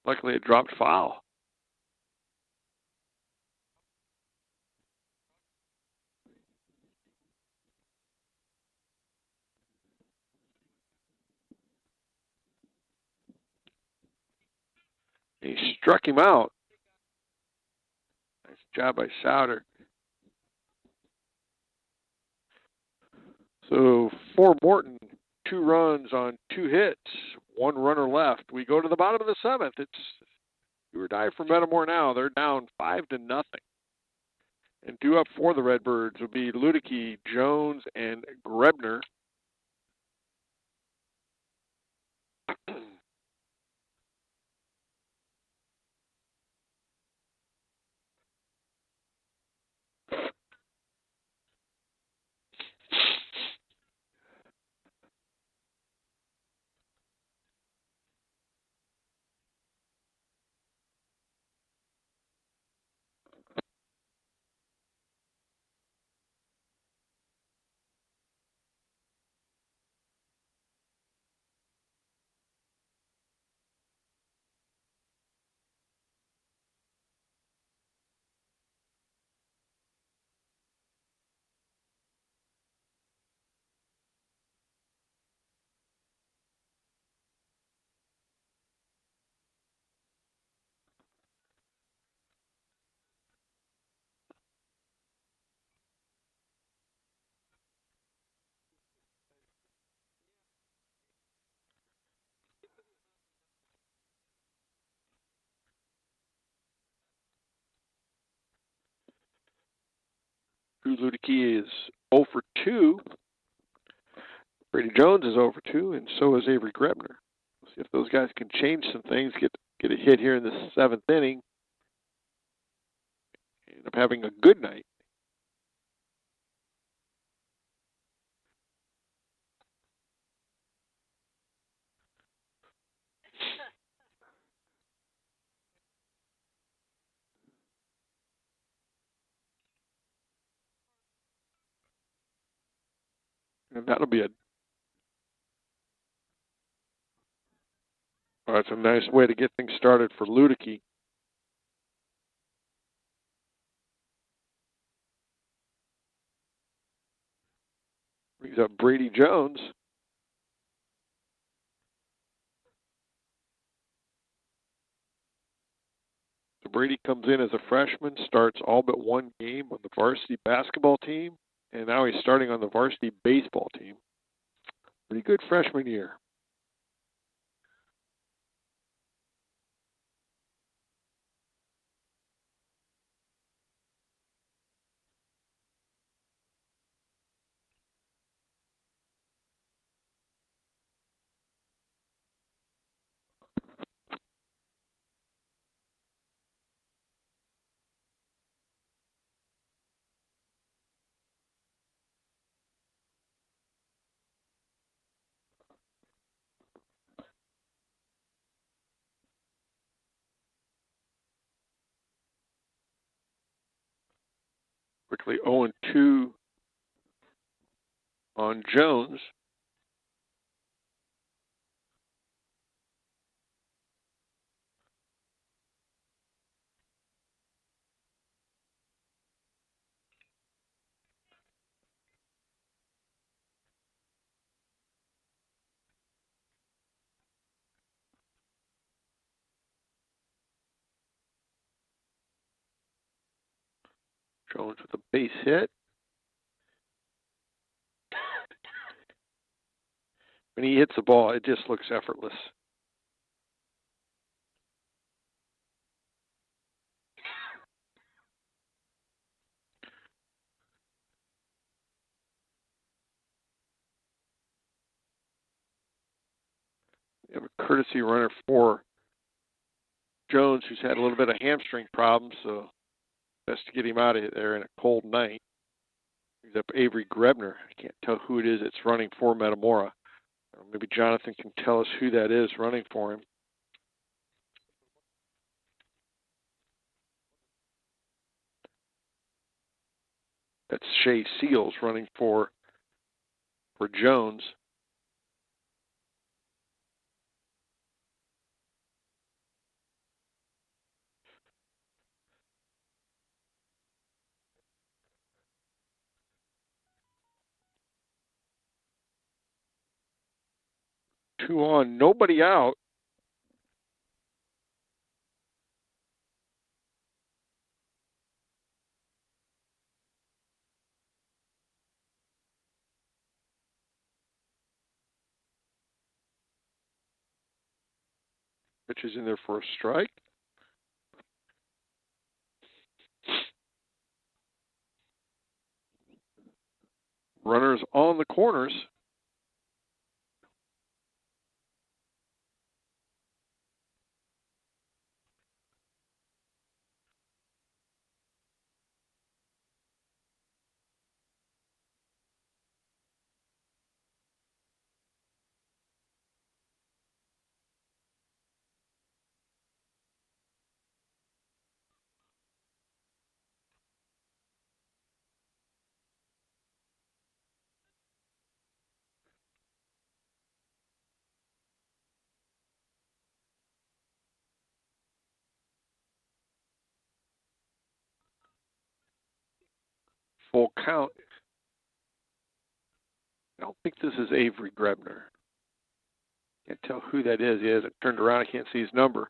Luckily, it dropped foul. He struck him out. Nice job by Souter. So for Morton, 2 runs on 2 hits, 1 runner left. We go to the bottom of the 7th. It's do or die for Metamora now. They're down 5-0. And due up for the Redbirds will be Ludicky, Jones, and Grebner. Drew Ludicky is 0 for 2. Brady Jones is 0 for 2, and so is Avery Grebner. We'll see if those guys can change some things, get a hit here in the 7th inning. End up having a good night. And that'll be that's a nice way to get things started for Ludicky. Brings up Brady Jones. So Brady comes in as a freshman, starts all but 1 game on the varsity basketball team, and now he's starting on the varsity baseball team. Pretty good freshman year. Quickly 0-2 on Jones. Jones with a base hit. When he hits the ball, it just looks effortless. We have a courtesy runner for Jones, who's had a little bit of hamstring problems, so best to get him out of there in a cold night. Brings up Avery Grebner. I can't tell who it is that's running for Metamora. Maybe Jonathan can tell us who that is running for him. That's Shea Seals running for Jones. Two on, nobody out. Pitch is in there for a strike. Runners on the corners. Full count. I don't think this is Avery Grebner. Can't tell who that is. He hasn't turned around. I can't see his number.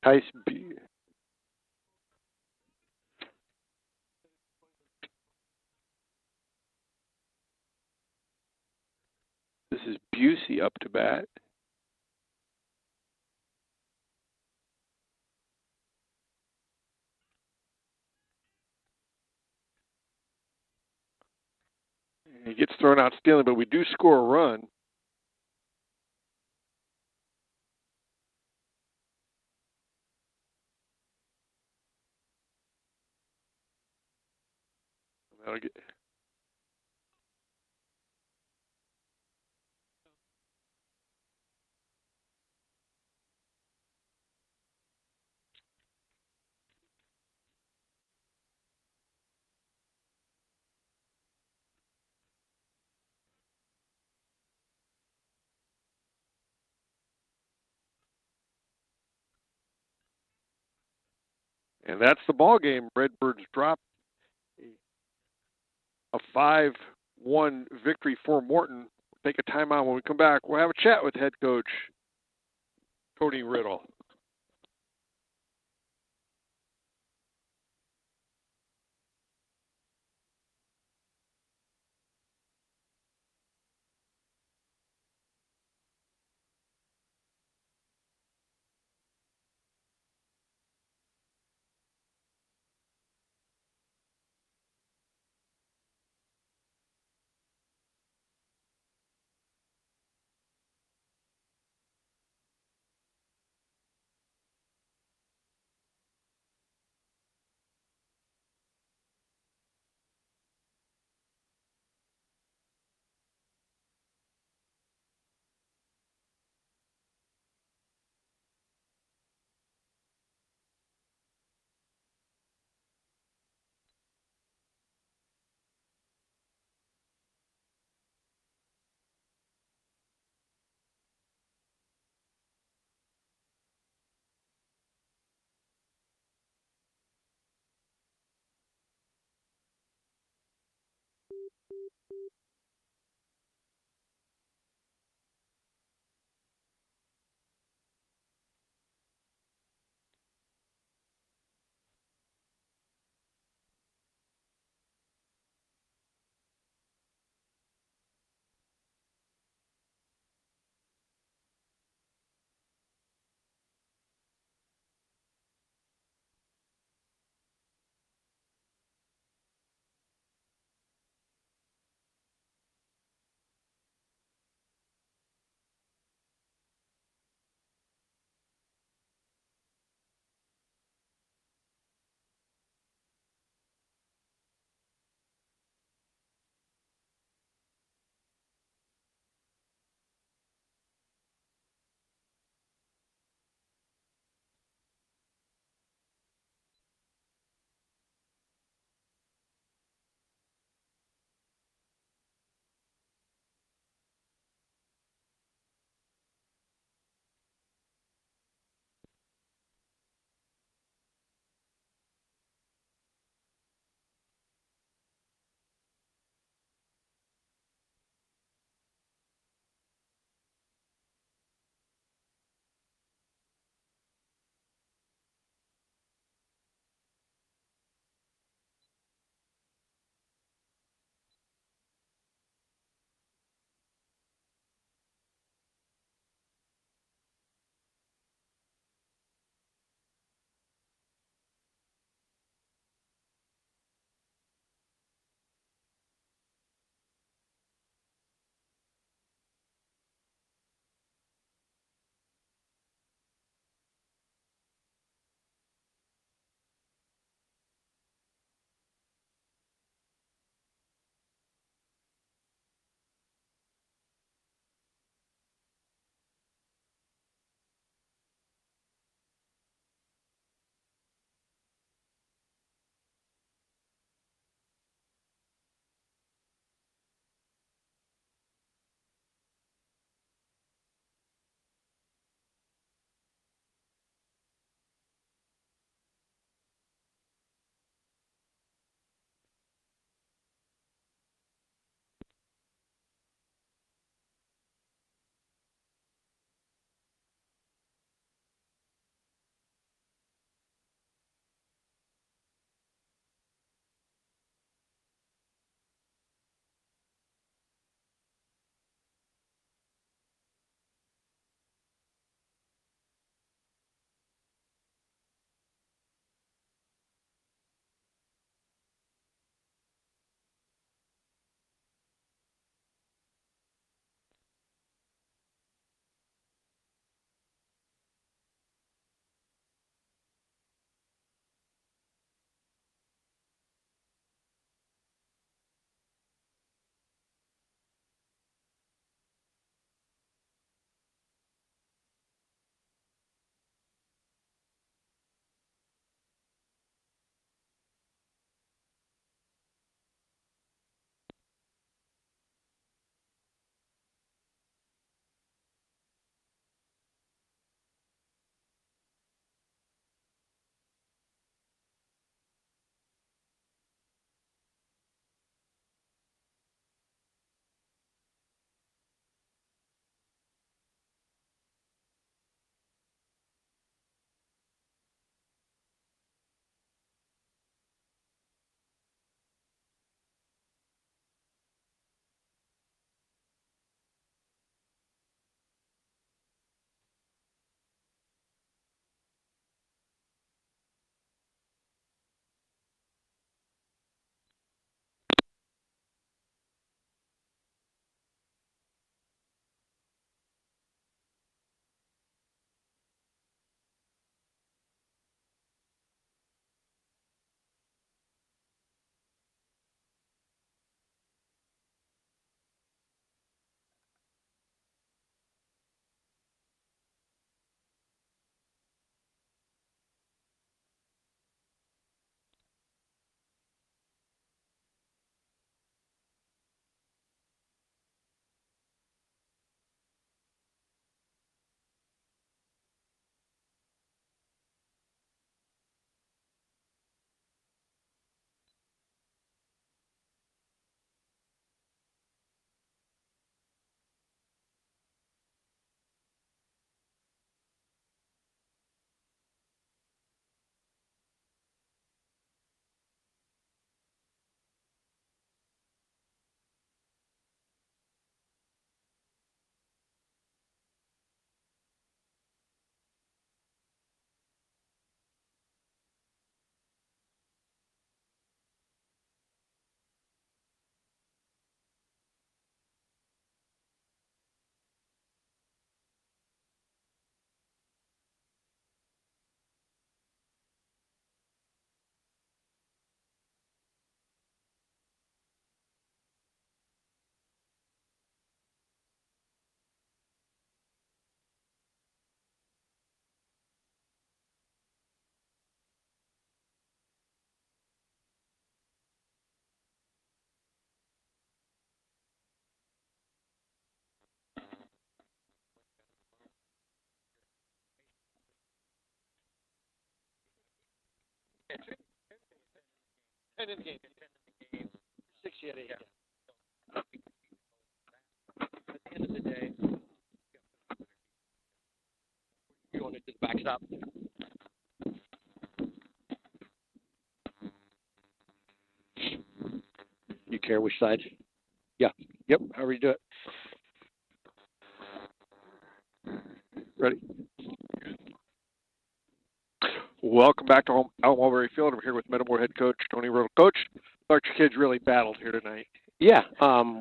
Tice B. This is Busey up to bat. He gets thrown out stealing, but we do score a run. That'll get. And that's the ball game. Redbirds drop a 5-1 victory for Morton. We'll take a timeout. When we come back, we'll have a chat with head coach Cody Riddle. 10 in the game. 6 yet 8. Yeah. At the end of the day, you want it to the backstop. You care which side? Yeah. Yep. However you do it. Ready? Welcome back to Mulberry Field. I'm here with Metamora head coach Tony Riddle. Coach, thought your kids really battled here tonight. Yeah,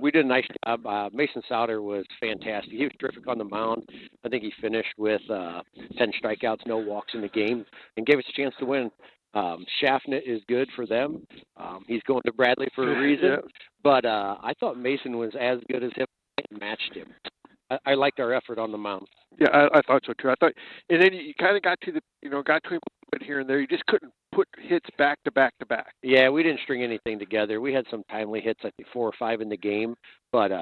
we did a nice job. Mason Souter was fantastic. He was terrific on the mound. I think he finished with 10 strikeouts, no walks in the game, and gave us a chance to win. Schaffnet is good for them. He's going to Bradley for a reason. Yeah. But I thought Mason was as good as him and matched him. I liked our effort on the mound. Yeah, I thought so too. I thought, and then you kind of got to him a little bit here and there. You just couldn't put hits back to back to back. Yeah, we didn't string anything together. We had some timely hits, I think 4 or 5 in the game, but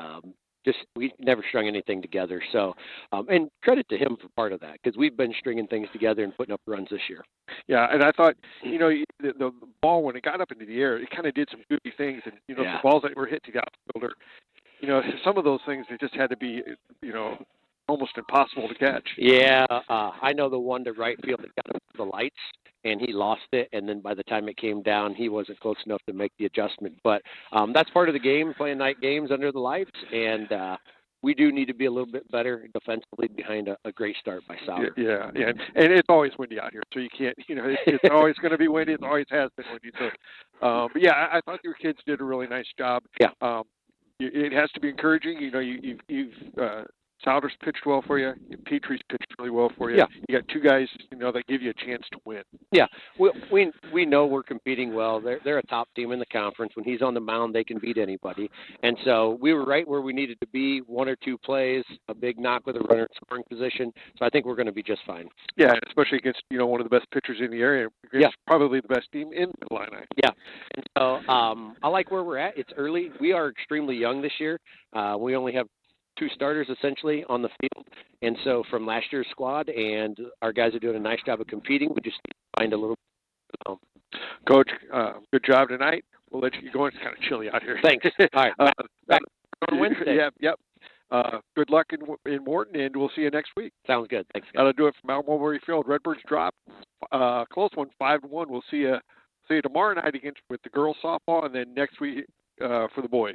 just we never strung anything together. So, and credit to him for part of that because we've been stringing things together and putting up runs this year. Yeah, and I thought, the ball when it got up into the air, it kind of did some goofy things, and the balls that were hit to the outfielder, some of those things they just had to be, almost impossible to catch. Yeah, I know the one to right field that got up to the lights, and he lost it, and then by the time it came down, he wasn't close enough to make the adjustment. But that's part of the game, playing night games under the lights, and we do need to be a little bit better defensively behind a great start by Souter. Yeah, and it's always windy out here, so you can't, it's always going to be windy. It always has been windy. So, but yeah, I thought your kids did a really nice job. Yeah. It has to be encouraging. You've Souders pitched well for you. Petrie's pitched really well for you. Yeah. You got 2 guys, that give you a chance to win. Yeah, we know we're competing well. They're a top team in the conference. When he's on the mound, they can beat anybody. And so we were right where we needed to be. 1 or 2 plays, a big knock with a runner in scoring position. So I think we're going to be just fine. Yeah, especially against one of the best pitchers in the area. Against probably the best team in the Illini. Yeah, and so I like where we're at. It's early. We are extremely young this year. We only have 2 starters essentially on the field, and so from last year's squad, and our guys are doing a nice job of competing. We just need to find a little. Coach, good job tonight. We'll let you go. It's kind of chilly out here. Thanks. All right. Back on Wednesday. Yep. Good luck in Morton, and we'll see you next week. Sounds good. Thanks, guys. That'll do it from Mulberry Field. Redbirds drop close one, 5-1. We'll see you tomorrow night with the girls softball, and then next week for the boys.